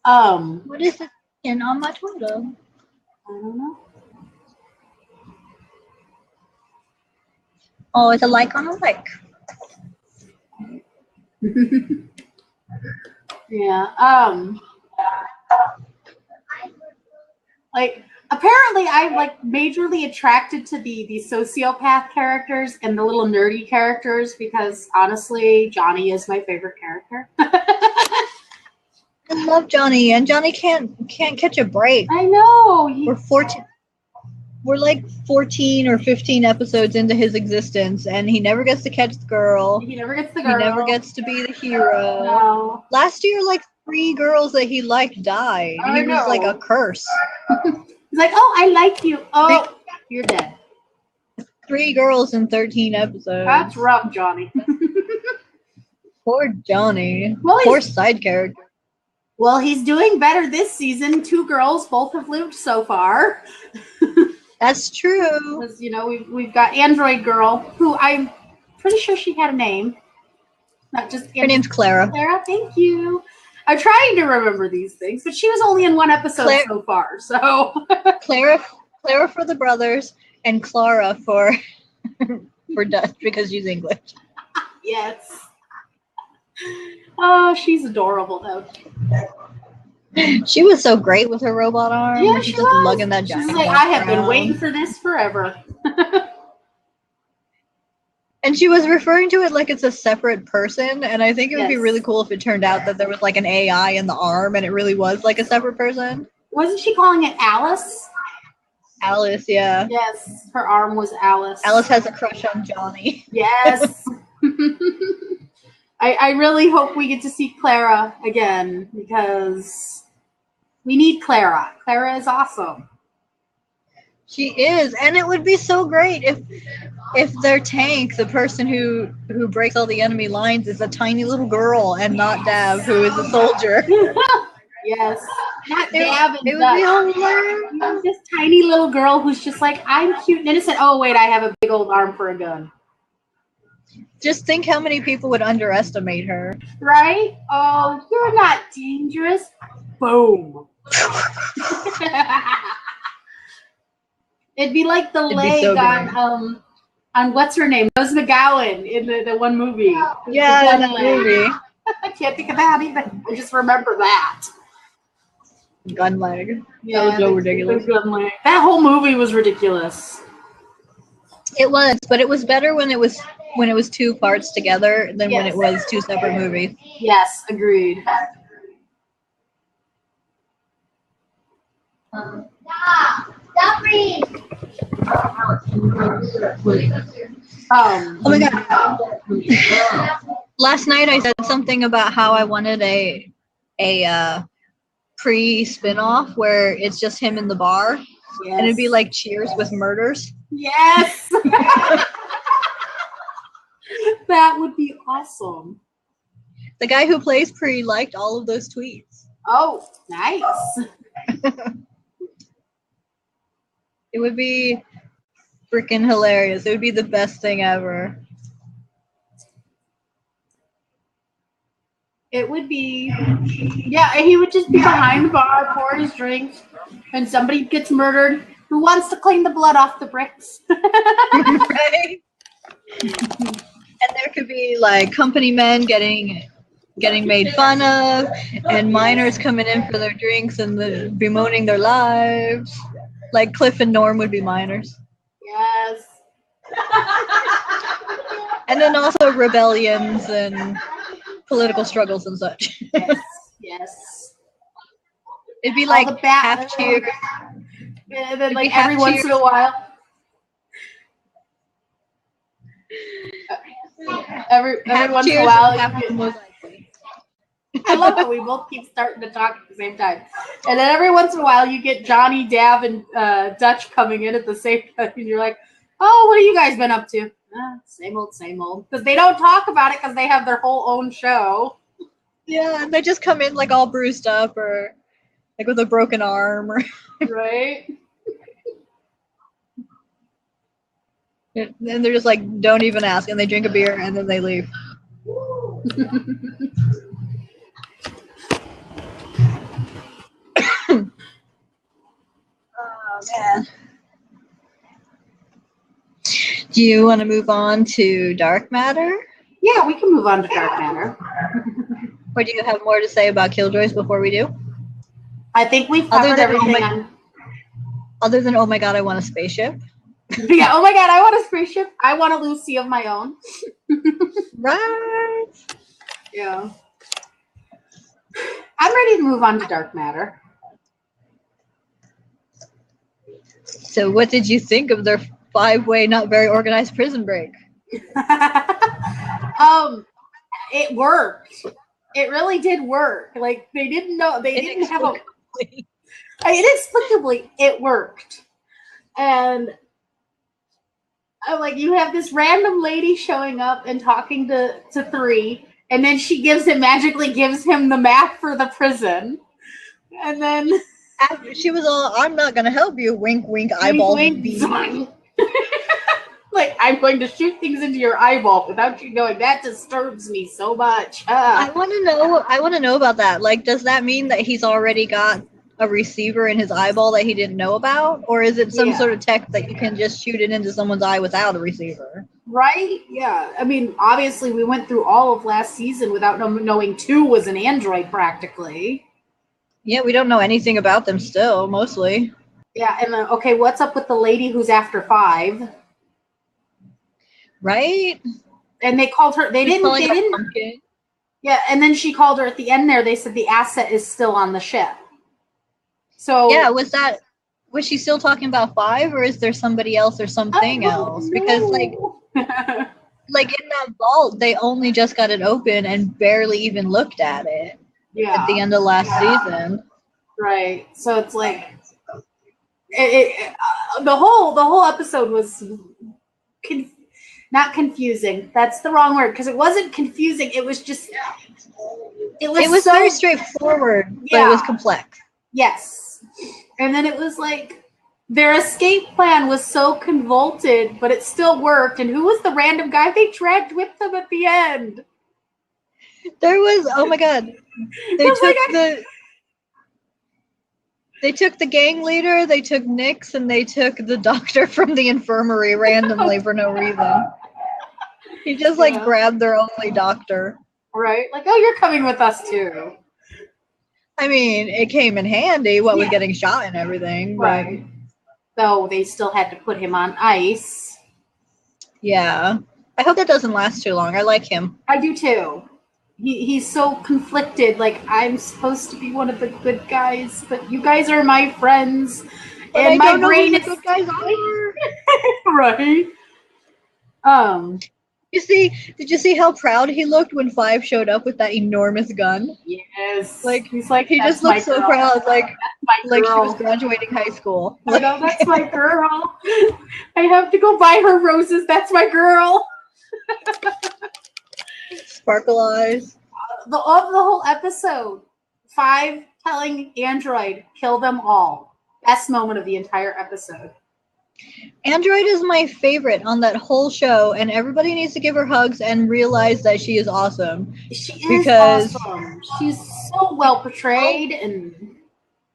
What is this in on my Twitter? I don't know. Oh, it's a like on a like. Yeah. Like Apparently, I'm like majorly attracted to the sociopath characters and the little nerdy characters because honestly, Johnny is my favorite character. I love Johnny, and Johnny can't catch a break. I know. We're like 14 or 15 episodes into his existence, and he never gets to catch the girl. He never gets the girl. He never gets to be the hero. No. Last year, like 3 girls that he liked died. I He was know. like a curse. He's like, oh, I like you. Oh, you're dead. 3 girls in 13 episodes. That's rough, Johnny. Poor Johnny. Well, Poor side character. Well, he's doing better this season. 2 girls, both have lived so far. That's true. Because, we've got Android Girl, who I'm pretty sure she had a name. Not just Her name's Clara. Clara, thank you. I'm trying to remember these things, but she was only in 1 episode so far, so. Clara for the brothers, and Clara for Dutch because she's English. Yes. Oh, she's adorable, though. She was so great with her robot arm. Yeah, She's she just was. lugging that She's giant like, box I have been around. waiting for this forever. And she was referring to it like it's a separate person, and I think it would be Yes. really cool if it turned out that there was like an AI in the arm and it really was like a separate person. Wasn't she calling it Alice? Alice, yeah. Yes, her arm was Alice. Alice has a crush on Johnny. Yes. I really hope we get to see Clara again because we need Clara. Clara is awesome. She is, and it would be so great if their tank, the person who breaks all the enemy lines, is a tiny little girl and not Dav, who is a soldier. Yes. Not Dav and It would be Dutch. hilarious. This tiny little girl who's just like, I'm cute and innocent. Oh, wait, I have a big old arm for a gun. Just think how many people would underestimate her. Right? Oh, you're not dangerous. Boom. It'd be like the It'd be leg so great. on what's her name? Rose McGowan in the one movie. Yeah, The that gun leg. movie. I can't think of that either. I just remember that. Gun leg. Yeah, That was so the ridiculous. gun leg. That whole movie was ridiculous. It was, but it was better when it was 2 parts together than when Yes. it was 2 separate movies. Yes, agreed. Oh my god. Last night I said something about how I wanted a pre-spin-off where it's just him in the bar. Yes. And it'd be like Cheers with murders. Yes. That would be awesome. The guy who plays Pre liked all of those tweets. Oh, nice. It would be freaking hilarious. It would be the best thing ever. It would be, yeah, and he would just be behind the bar pouring his drinks, and somebody gets murdered. Who wants to clean the blood off the bricks? Right? And there could be like company men getting made fun of, and minors coming in for their drinks and bemoaning their lives. Like Cliff and Norm would be minors. Yes. And then also rebellions and political struggles and such. Yes. Yes. It'd be All like the bat- half Cheers. And then, like, It'd be every half once Cheers. in a while. Every Half once in a Cheers while, and half you get- Mosaic. I love how we both keep starting to talk at the same time. And then every once in a while, you get Johnny, Dav, and Dutch coming in at the same time. And you're like, oh, what have you guys been up to? Same old, same old. Because they don't talk about it because they have their whole own show. Yeah, and they just come in like all bruised up or like with a broken arm or Right? and they're just like, don't even ask, and they drink a beer and then they leave. Oh man. Do you want to move on to Darkmatter? Yeah, we can move on to Darkmatter. Or do you have more to say about Killjoys before we do? I think we've Other covered than, oh everything my- on. Other than, oh my god, I want a spaceship. Yeah, oh my god, I want a spaceship. I want a Lucy of my own. Right. Yeah. I'm ready to move on to Darkmatter. So what did you think of their 5-way, not very organized prison break? It worked. It really did work. Like they didn't know they didn't have a inexplicably it worked. And like you have this random lady showing up and talking to 3, and then she magically gives him the map for the prison. And then she was all, I'm not gonna help you, wink wink, eyeball wink, wink. Like, I'm going to shoot things into your eyeball without you knowing. That disturbs me so much. I want to know about that. Like, does that mean that he's already got a receiver in his eyeball that he didn't know about? Or is it some sort of tech that you can just shoot it into someone's eye without a receiver? Right? Yeah. I mean, obviously, we went through all of last season without knowing 2 was an android, practically. Yeah, we don't know anything about them still, mostly. Yeah, and okay, what's up with the lady who's after 5? Right? And they called her. They didn't. Yeah, and then she called her at the end. There, they said the asset is still on the ship. So yeah, was she still talking about 5, or is there somebody else or something else? Because like in that vault, they only just got it open and barely even looked at it. Yeah. At the end of last season. Right. So it's like the whole episode was not confusing. That's the wrong word, because it wasn't confusing. It was just it was so very straightforward, but it was complex. Yes. And then it was like their escape plan was so convoluted, but it still worked. And who was the random guy they dragged with them at the end? There was, oh my god. They took the gang leader, they took Nyx, and they took the doctor from the infirmary randomly for no reason. He just grabbed their only doctor. Right? Like, oh, you're coming with us too. I mean, it came in handy, with getting shot and everything. Right. Though they still had to put him on ice. Yeah. I hope that doesn't last too long. I like him. I do too. He's so conflicted. Like, I'm supposed to be one of the good guys, but you guys are my friends. But and my brain is good guys are. Right. Did you see how proud he looked when 5 showed up with that enormous gun? Yes. Like he's like he just looked so proud, like she was graduating high school. I know, that's my girl. I have to go buy her roses. That's my girl. Sparkle eyes. Of the whole episode, 5 telling Android, kill them all. Best moment of the entire episode. Android is my favorite on that whole show, and everybody needs to give her hugs and realize that she is awesome. She is awesome. She's so well portrayed, and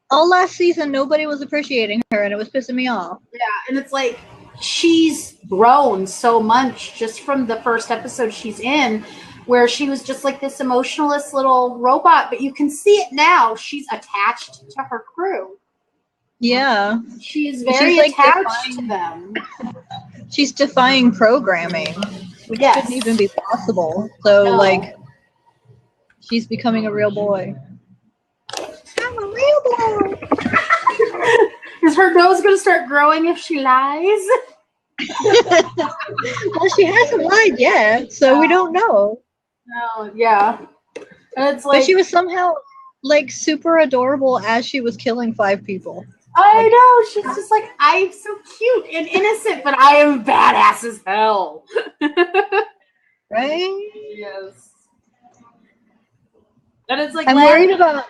all last season nobody was appreciating her, and it was pissing me off. Yeah, and it's like she's grown so much just from the first episode she's in, where she was just like this emotionless little robot, but you can see it now. She's attached to her crew. Yeah. She's very attached to them. She's defying programming, which shouldn't even be possible. So, she's becoming a real boy. I'm a real boy. Is her nose going to start growing if she lies? Well, she hasn't lied yet, so we don't know. No, yeah. And it's like, but she was somehow, super adorable as she was killing 5 people. I know, she's just like, I'm so cute and innocent, but I am badass as hell. Right? Yes. And it's like, I'm worried about.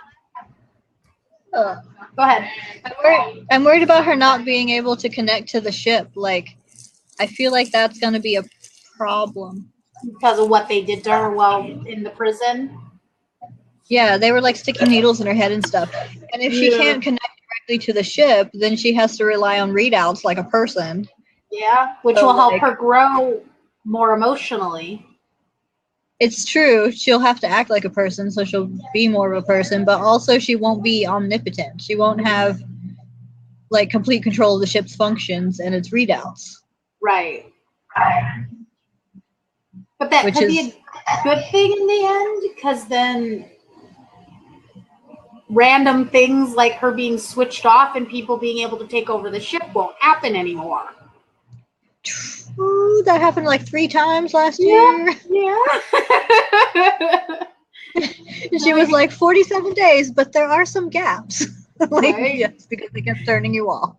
Go ahead. I'm worried about her not being able to connect to the ship. I feel like that's going to be a problem. Because of what they did to her while in the prison? Yeah, they were sticking needles in her head and stuff. And if she can't connect directly to the ship, then she has to rely on readouts like a person. Yeah, which will help her grow more emotionally. It's true. She'll have to act like a person, so she'll be more of a person, but also she won't be omnipotent. She won't have like complete control of the ship's functions and its readouts. Right. But that Which could be is- a good thing in the end, because then random things like her being switched off and people being able to take over the ship won't happen anymore. Ooh, that happened like 3 times last year. Yeah. And she was like 47 days, but there are some gaps. Like, Right. yes, because they kept turning you off.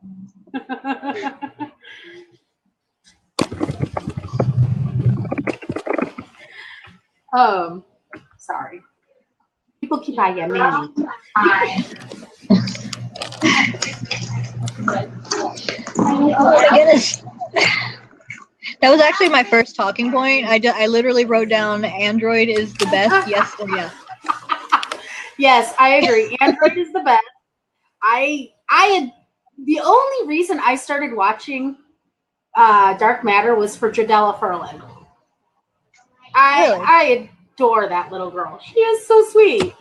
Sorry. People keep eyeing me. Oh my goodness. That was actually my first talking point. I literally wrote down Android is the best. Yes or yes. Yes, I agree. Android is the best. I had the only reason I started watching Darkmatter was for Jadella Ferland. Really? I adore that little girl. She is so sweet.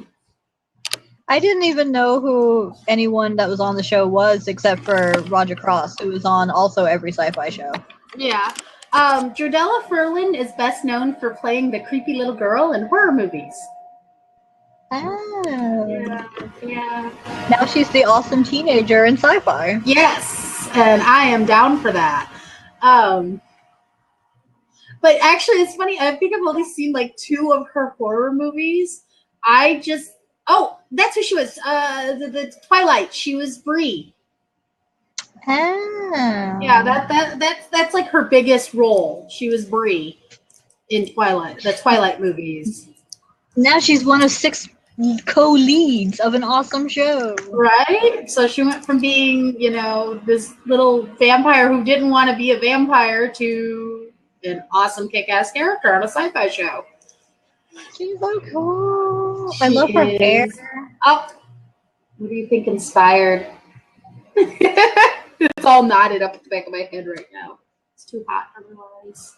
I didn't even know who anyone that was on the show was except for Roger Cross, who was on also every sci-fi show. Yeah. Jadella Ferland is best known for playing the creepy little girl in horror movies. Oh. Yeah. Now she's the awesome teenager in sci-fi. Yes, and I am down for that. But actually, it's funny. I think I've only seen like 2 of her horror movies. That's who she was. The Twilight. She was Bree. Oh. Yeah, that's like her biggest role. She was Bree in Twilight, the Twilight movies. Now she's one of 6 co-leads of an awesome show. Right? So she went from being, this little vampire who didn't want to be a vampire to an awesome kick-ass character on a sci-fi show. She's so cool. I love her hair. Oh, what do you think inspired? It's all knotted up at the back of my head right now. It's too hot otherwise.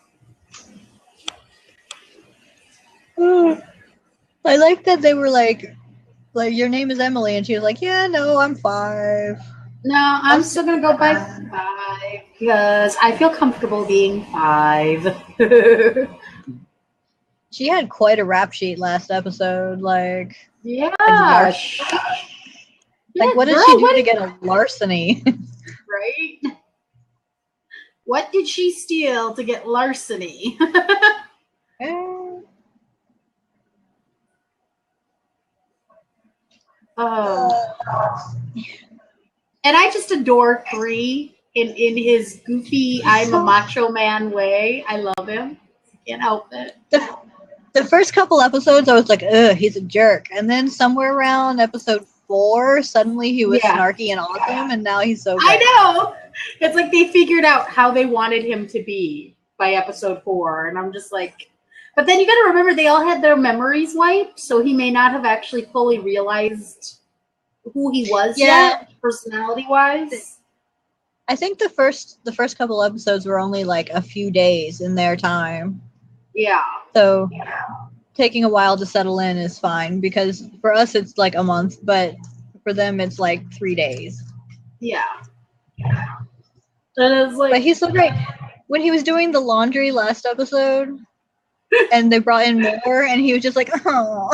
I like that they were like your name is Emily, and she was like, yeah, no, I'm 5. No, I'm still gonna go by 5 because I feel comfortable being 5. She had quite a rap sheet last episode. Like, Yeah. what did she do to get a larceny? Right? What did she steal to get larceny? And I just adore 3 in his goofy, I'm a macho man way. I love him. Can't help it. The first couple episodes, I was like, ugh, he's a jerk. And then somewhere around episode 4, suddenly he was snarky and awesome, and now he's so good. I know! It's like they figured out how they wanted him to be by episode 4, and I'm just like... But then you gotta remember, they all had their memories wiped, so he may not have actually fully realized who he was yet, personality-wise. I think the first couple episodes were only like a few days in their time. Yeah. So taking a while to settle in is fine, because for us it's like a month, but for them it's like 3 days. Yeah. And it's like, but he's so great. When he was doing the laundry last episode, and they brought in more, and he was just like, oh,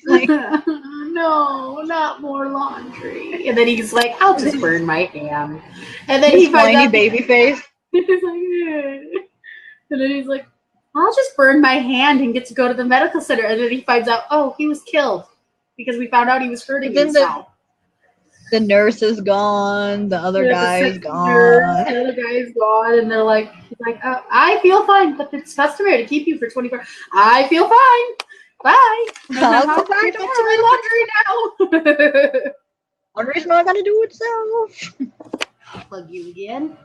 like, no, not more laundry. And then he's like, I'll just burn my hand. And then his he finds whiny out baby face. He's like, yeah. And then he's like, I'll just burn my hand and get to go to the medical center. And then he finds out, oh, he was killed because we found out he was hurting himself. The nurse is gone. The other guy is gone. The other guy is gone. And they're like, he's like, I feel fine, but it's customary to keep you for 24 hours. I feel fine. Bye. I'll go back to my laundry now. Laundry's not going to do itself. Plug you again.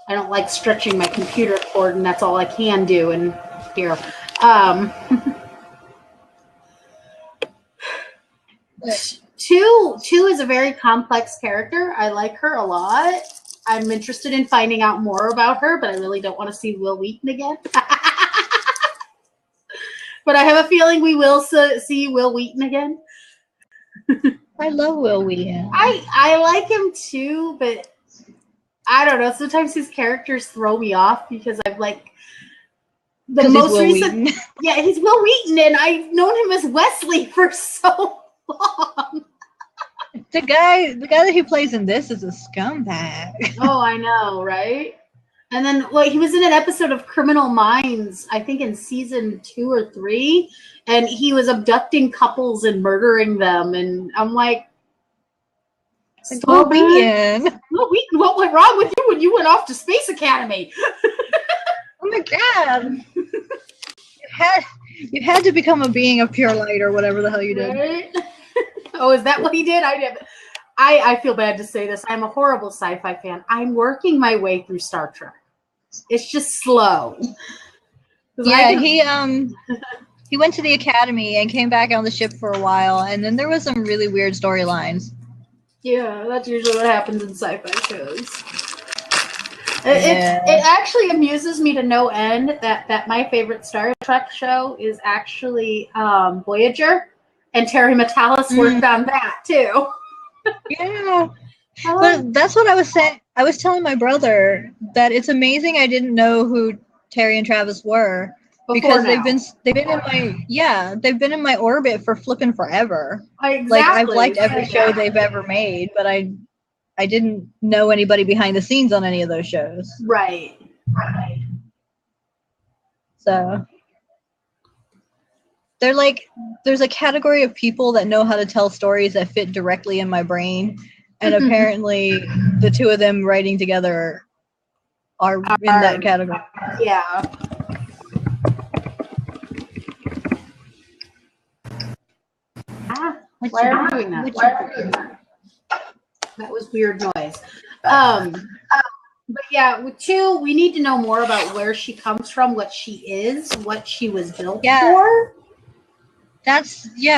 I don't like stretching my computer cord, and that's all I can do in here. Two is a very complex character. I like her a lot. I'm interested in finding out more about her, but I really don't want to see Will Wheaton again. But I have a feeling we will see Will Wheaton again. I love Will Wheaton. I like him too, but I don't know. Sometimes his characters throw me off because I'm like the most Will recent. Wheaton. Yeah, he's Will Wheaton, and I've known him as Wesley for so long. The guy that he plays in this is a scumbag. Oh, I know, right? And then, like, he was in an episode of Criminal Minds, I think in season 2 or 3, and he was abducting couples and murdering them. And I'm like, Will Wheaton. Will Wheaton, what went wrong with you when you went off to Space Academy? Oh my god! You had to become a being of pure light or whatever the hell you did. Right? Oh, is that what he did? I feel bad to say this. I'm a horrible sci-fi fan. I'm working my way through Star Trek. It's just slow. Yeah, he went to the academy and came back on the ship for a while, and then there was some really weird storylines. Yeah, that's usually what happens in sci-fi shows. It actually amuses me to no end that my favorite Star Trek show is actually Voyager, and Terry Matalas worked on that too. Yeah. But that's what I was saying. I was telling my brother that it's amazing I didn't know who Terry and Travis were because they've been in my orbit for flipping forever. Exactly. Like I've liked every show they've ever made, but I didn't know anybody behind the scenes on any of those shows. Right. So they're like, there's a category of people that know how to tell stories that fit directly in my brain. And apparently the two of them writing together are in that category. Yeah. Why are you doing that? That was weird noise. But yeah, with 2, we need to know more about where she comes from, what she is, what she was built for.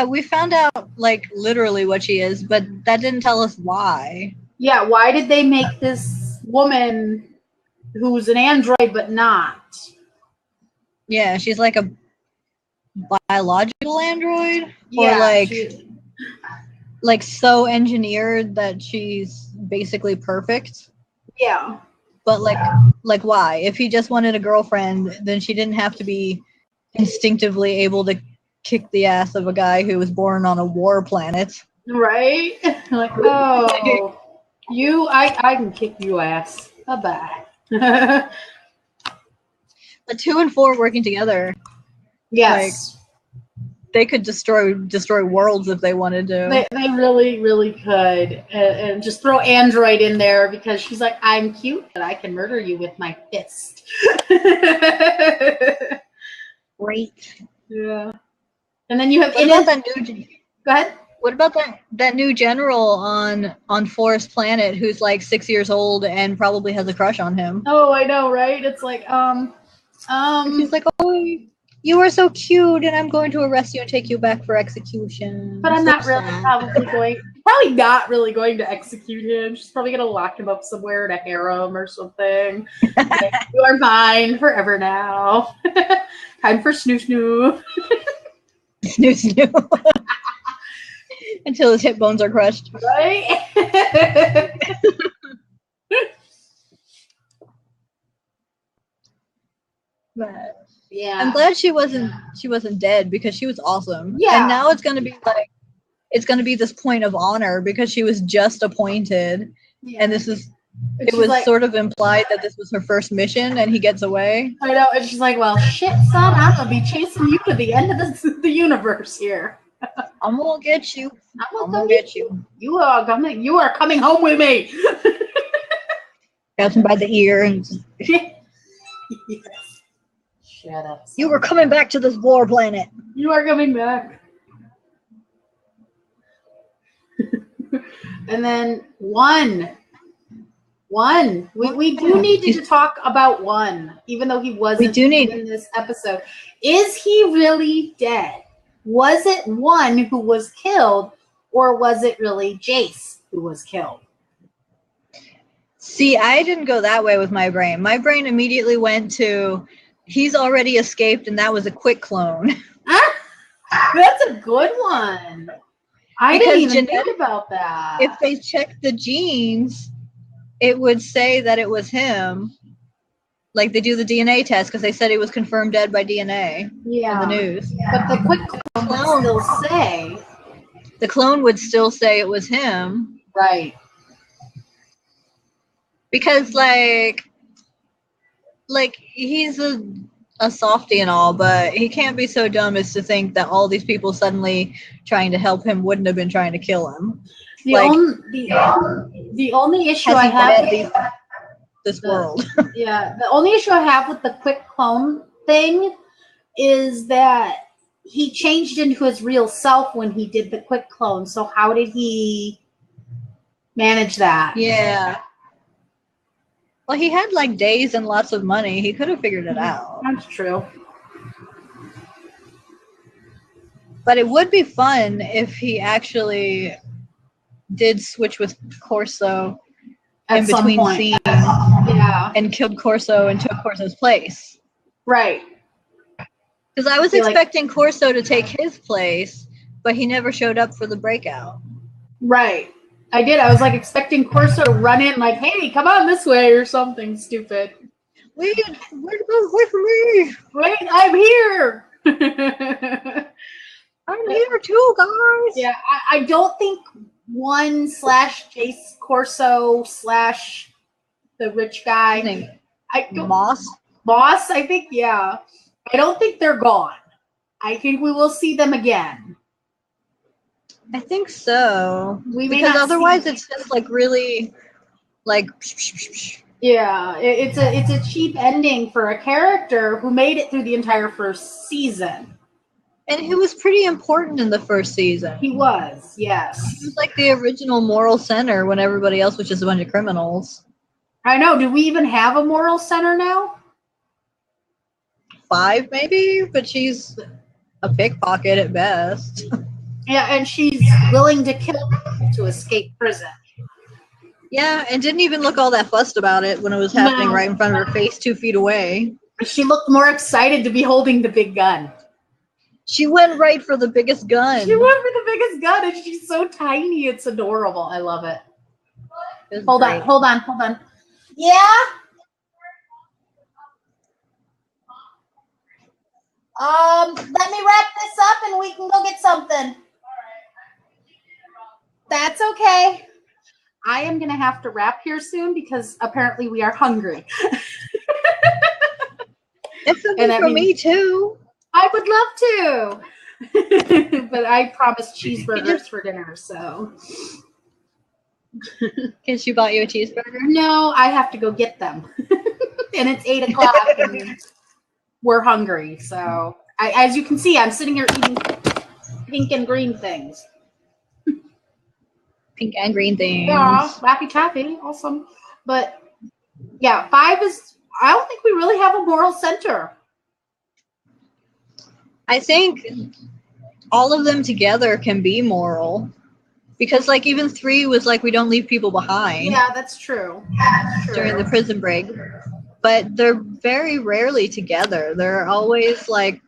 We found out like literally what she is, but that didn't tell us why. Yeah, why did they make this woman who's an android but not? Yeah, she's like a biological android, Yeah, or like so engineered that she's basically perfect. Yeah. But like why? If he just wanted a girlfriend, then she didn't have to be instinctively able to kick the ass of a guy who was born on a war planet. Right? Like, oh, I can kick you ass. Bye-bye. The 2 and 4 working together. Yes. Like, they could destroy worlds if they wanted to. They really, really could. And just throw Android in there because she's like, I'm cute, but I can murder you with my fist. Great. Yeah. And then you have Go ahead. What about that new general on Forest Planet who's like 6 years old and probably has a crush on him? Oh, I know, right? It's like, She's like, oh, you are so cute, and I'm going to arrest you and take you back for execution. But I'm not really probably not really going to execute him. She's probably going to lock him up somewhere in a harem or something. Like, you are mine forever now. Time for snoo snoo. Snoo snoo. Until his hip bones are crushed. Right? But yeah. I'm glad she wasn't dead because she was awesome. Yeah. And now it's gonna be this point of honor because she was just appointed. Yeah. And it was like, sort of implied that this was her first mission and he gets away. I know, and she's like, well, shit, son, I'm gonna be chasing you to the end of the universe here. I'm gonna get you. I'm gonna get you. You are coming home with me. Grabs him by the ear and yes. Shut up. You were coming back to this war planet. You are coming back. And then one. We do need to talk about one, even though he wasn't in this episode. Is he really dead? Was it one who was killed, or was it really Jace who was killed? See, I didn't go that way with my brain. My brain immediately went to he's already escaped, and that was a quick clone. That's a good one. I Because didn't even genetic- think about that. If they checked the genes, it would say that it was him. Like they do the DNA test because they said he was confirmed dead by DNA in the news. But the quick clone would still say. The clone would still say it was him. Right. Because like he's a softie and all, but he can't be so dumb as to think that all these people suddenly trying to help him wouldn't have been trying to kill him. The only issue I have with this world. Yeah, the only issue I have with the quick clone thing is that he changed into his real self when he did the quick clone. So how did he manage that? Yeah. Well, he had like days and lots of money. He could have figured it out. That's true. But it would be fun if he actually did switch with Corso in between scenes. Yeah. And killed Corso and took Corso's place. Right. Because I was expecting Corso to take his place, but he never showed up for the breakout. Right. I did. I was like expecting Corso to run in like, hey, come on this way or something stupid. Wait, wait for me. Wait, I'm here. I'm here too, guys. Yeah, I don't think /Jace Corso / the rich guy. Moss, I think, yeah. I don't think they're gone. I think we will see them again. I think so. Because otherwise it's just like really like yeah, it's a cheap ending for a character who made it through the entire first season. And he was pretty important in the first season. He was, yes. He was like the original moral center when everybody else was just a bunch of criminals. I know. Do we even have a moral center now? 5 maybe, but she's a pickpocket at best. Yeah, and she's willing to kill people to escape prison. Yeah, and didn't even look all that fussed about it when it was happening right in front of her face 2 feet away. She looked more excited to be holding the big gun. She went right for the biggest gun. She went for the biggest gun, and she's so tiny. It's adorable. I love it. Hold on. Yeah? Let me wrap this up and we can go get something. That's okay. I am going to have to wrap here soon because apparently we are hungry. It's something for me too. I would love to. But I promised cheeseburgers for dinner, so. Because she bought you a cheeseburger? No, I have to go get them. And it's 8 o'clock and we're hungry. So, as you can see, I'm sitting here eating pink and green things. Pink and green things. Yeah, Laffy Taffy. Awesome. But, yeah, 5 is, I don't think we really have a moral center. I think all of them together can be moral. Because, like, even 3 was like, we don't leave people behind. Yeah, that's true. During the prison break. But they're very rarely together. They're always, like,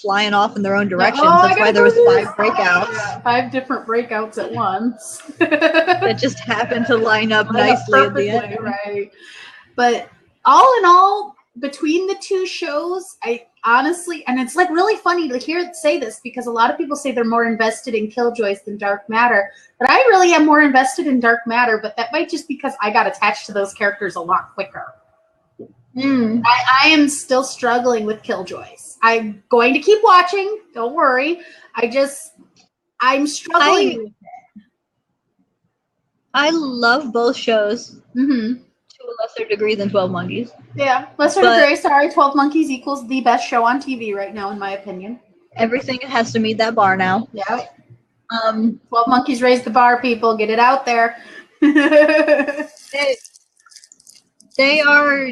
flying off in their own directions. That's why there was 5 breakouts. Yeah, 5 different breakouts at once. That just happened to line up nicely at the end. Right. But all in all, between the 2 shows, I honestly, and it's like really funny to hear it say this because a lot of people say they're more invested in Killjoys than Darkmatter, but I really am more invested in Darkmatter, but that might just because I got attached to those characters a lot quicker. I am still struggling with Killjoys. I'm going to keep watching. Don't worry. I'm struggling with it. I love both shows. To a lesser degree than 12 Monkeys. Yeah, lesser degree. Sorry, 12 Monkeys equals the best show on TV right now, in my opinion. Everything has to meet that bar now. Yeah. 12 Monkeys raised the bar, people. Get it out there. They are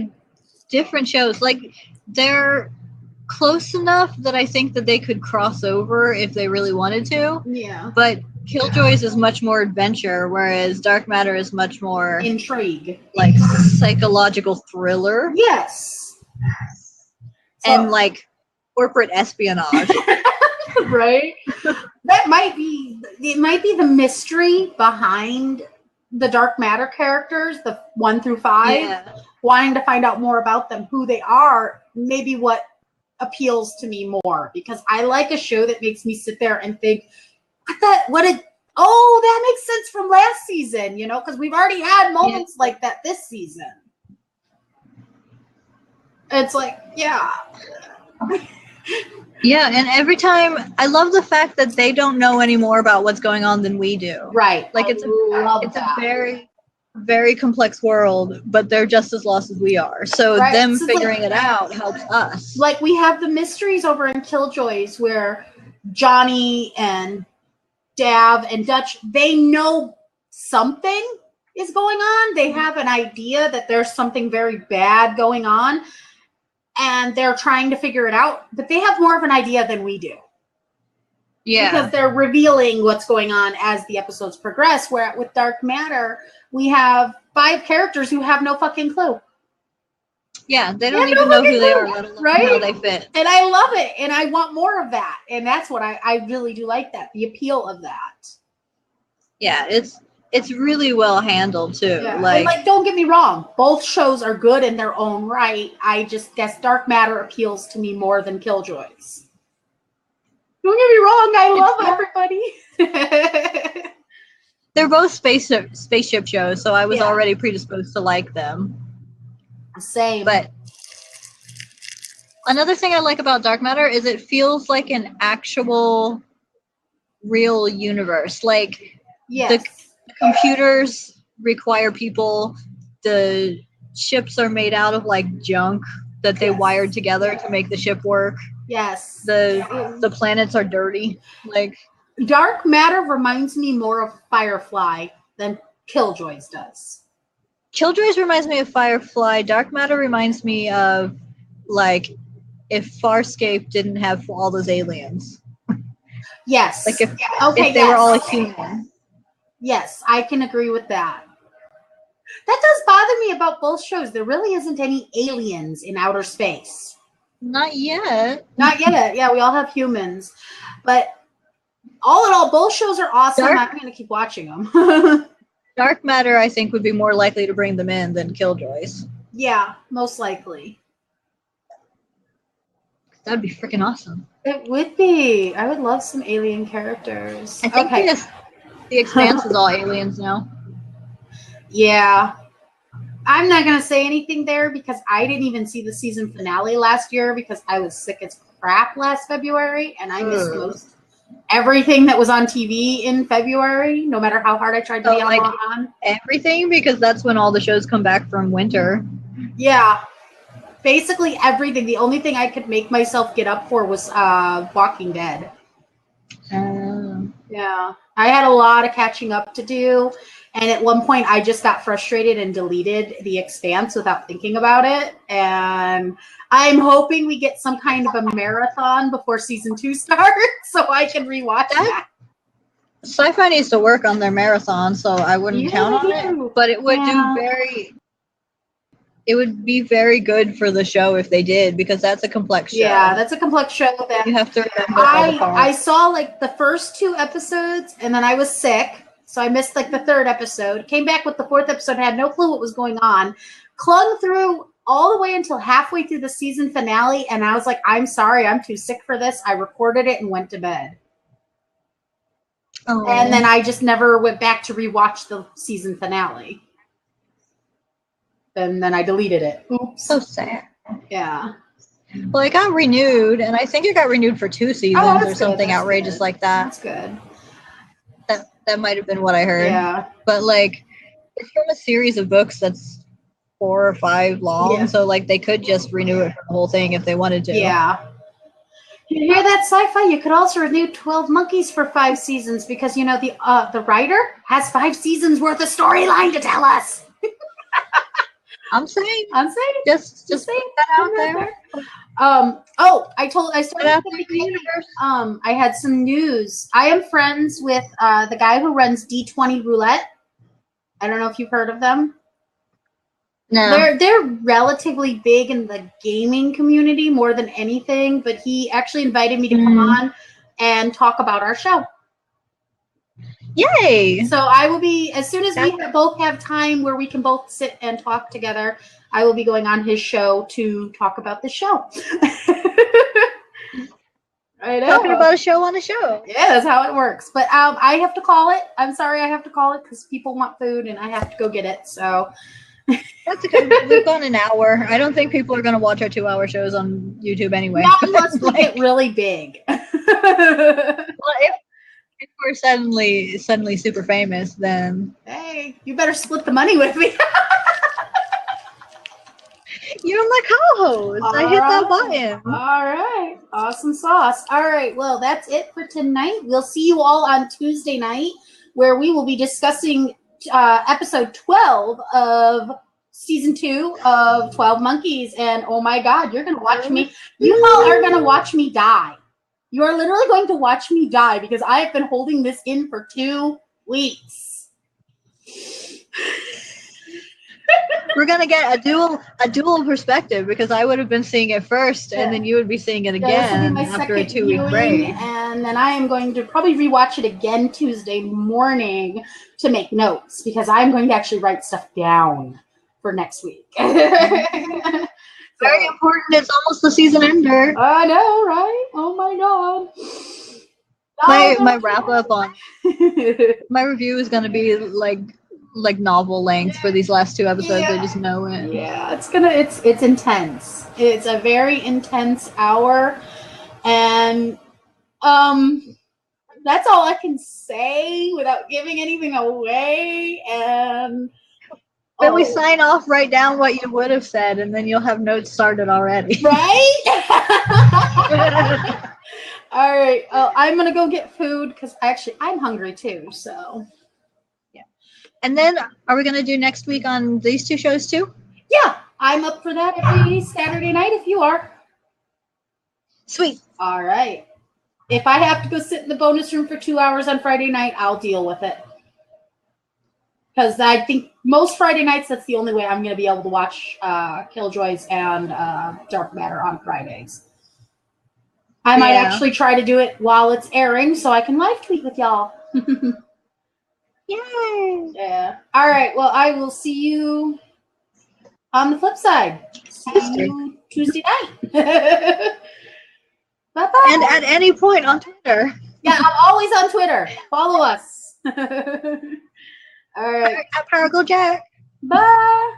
different shows. Like, they're close enough that I think that they could cross over if they really wanted to. Yeah. But Killjoys is much more adventure, whereas Darkmatter is much more intrigue, like psychological thriller. Yes. And like corporate espionage. Right? That might be the mystery behind the Dark Matter characters, the 1 through 5. Yeah. Wanting to find out more about them, who they are, maybe what appeals to me more, because I like a show that makes me sit there and think, that makes sense from last season, you know, because we've already had moments like that this season. It's like, yeah. Yeah, and every time, I love the fact that they don't know any more about what's going on than we do. Right. Like, it's a very, very complex world, but they're just as lost as we are. So them figuring it out helps us. Like, we have the mysteries over in Killjoys where Johnny and Dav and Dutch, they know something is going on. They have an idea that there's something very bad going on, and they're trying to figure it out, but they have more of an idea than we do. Yeah. Because they're revealing what's going on as the episodes progress, where with Dark Matter, we have 5 characters who have no fucking clue. Yeah, they don't even know who they are, let alone how they fit. And I love it, and I want more of that. And that's what I really do like, that, the appeal of that. Yeah, it's really well handled too. Yeah. Like, and don't get me wrong, both shows are good in their own right. I just guess Dark Matter appeals to me more than Killjoys. Don't get me wrong, I love everybody. They're both spaceship shows, so I was already predisposed to like them. Same. But another thing I like about Dark Matter is it feels like an actual real universe. Like, the computers require people. The ships are made out of like junk that they wired together to make the ship work. Yes. The planets are dirty. Like, Dark Matter reminds me more of Firefly than Killjoys does. Killjoys reminds me of Firefly. Dark Matter reminds me of, like, if Farscape didn't have all those aliens. Yes. Like, if they were all human. Yes, I can agree with that. That does bother me about both shows. There really isn't any aliens in outer space. Not yet. Not yet. Yeah, we all have humans. But all in all, both shows are awesome. I'm going to keep watching them. Dark Matter, I think, would be more likely to bring them in than Killjoys. Yeah, most likely. That'd be freaking awesome. It would be. I would love some alien characters. I think the Expanse is all aliens now. Yeah. I'm not going to say anything there because I didn't even see the season finale last year because I was sick as crap last February, and I missed everything that was on TV in February, no matter how hard I tried to be on. Everything, because that's when all the shows come back from winter. Yeah. Basically everything. The only thing I could make myself get up for was Walking Dead. Yeah. I had a lot of catching up to do. And at one point, I just got frustrated and deleted The Expanse without thinking about it. And I'm hoping we get some kind of a marathon before season 2 starts so I can rewatch that. Sci-Fi needs to work on their marathon, so I wouldn't count on it. But it would it would be very good for the show if they did, because that's a complex show. Yeah, that's a complex show. That you have to remember all the parts. I saw like the first 2 episodes, and then I was sick. So I missed like the 3rd episode, came back with the 4th episode, had no clue what was going on, clung through all the way until halfway through the season finale. And I was like, I'm sorry, I'm too sick for this. I recorded it and went to bed. Oh. And then I just never went back to rewatch the season finale. And then I deleted it. Oops. So sad. Yeah. Well, it got renewed, and I think it got renewed for 2 seasons or something outrageous like that. That's good. That might have been what I heard. Yeah. But, like, it's from a series of books that's 4 or 5 long, so, like, they could just renew it for the whole thing if they wanted to. Yeah. You hear that, Sci-Fi? You could also renew 12 Monkeys for 5 seasons because, you know, the writer has 5 seasons worth of storyline to tell us. I'm saying. Just put saying that out there. I started at the beginning. I had some news. I am friends with the guy who runs D20 Roulette. I don't know if you've heard of them. No. They're relatively big in the gaming community more than anything, but he actually invited me to come on and talk about our show. Yay! So I will be, as soon as we both have time where we can both sit and talk together, I will be going on his show to talk about the show. I know. Talking about a show on a show. Yeah, that's how it works. But I have to call it. I'm sorry, I have to call it because people want food and I have to go get it. So that's okay. We've gone an hour. I don't think people are going to watch our 2-hour shows on YouTube anyway. Not unless we get really big. Well, if we're suddenly super famous, then hey, you better split the money with me. You're my co-host. I hit that button. All right. Awesome sauce. All right. Well, that's it for tonight. We'll see you all on Tuesday night where we will be discussing episode 12 of season 2 of 12 Monkeys. And oh my God, you're going to watch me. You all are going to watch me die. You are literally going to watch me die because I have been holding this in for 2 weeks. We're gonna get a dual perspective because I would have been seeing it first, and then you would be seeing it again after a 2-week break. And then I am going to probably rewatch it again Tuesday morning to make notes because I'm going to actually write stuff down for next week. Very important. It's almost the season ender. I know, right? Oh my God. My wrap up on my review is gonna be like novel length for these last 2 episodes. I just know it. Yeah, it's intense. It's a very intense hour, and that's all I can say without giving anything away. And then we sign off, write down what you would have said, and then you'll have notes started already. Right? All right. I'm gonna go get food because I'm hungry too. So. And then, are we going to do next week on these 2 shows too? Yeah, I'm up for that every Saturday night if you are. Sweet. All right. If I have to go sit in the bonus room for 2 hours on Friday night, I'll deal with it. Because I think most Friday nights, that's the only way I'm going to be able to watch Killjoys and Darkmatter on Fridays. I might actually try to do it while it's airing so I can live tweet with y'all. Yay! Yeah. All right. Well, I will see you on the flip side. See you Tuesday night. Bye-bye. And at any point on Twitter. Yeah, I'm always on Twitter. Follow us. All right. At Paragle Jack. Bye.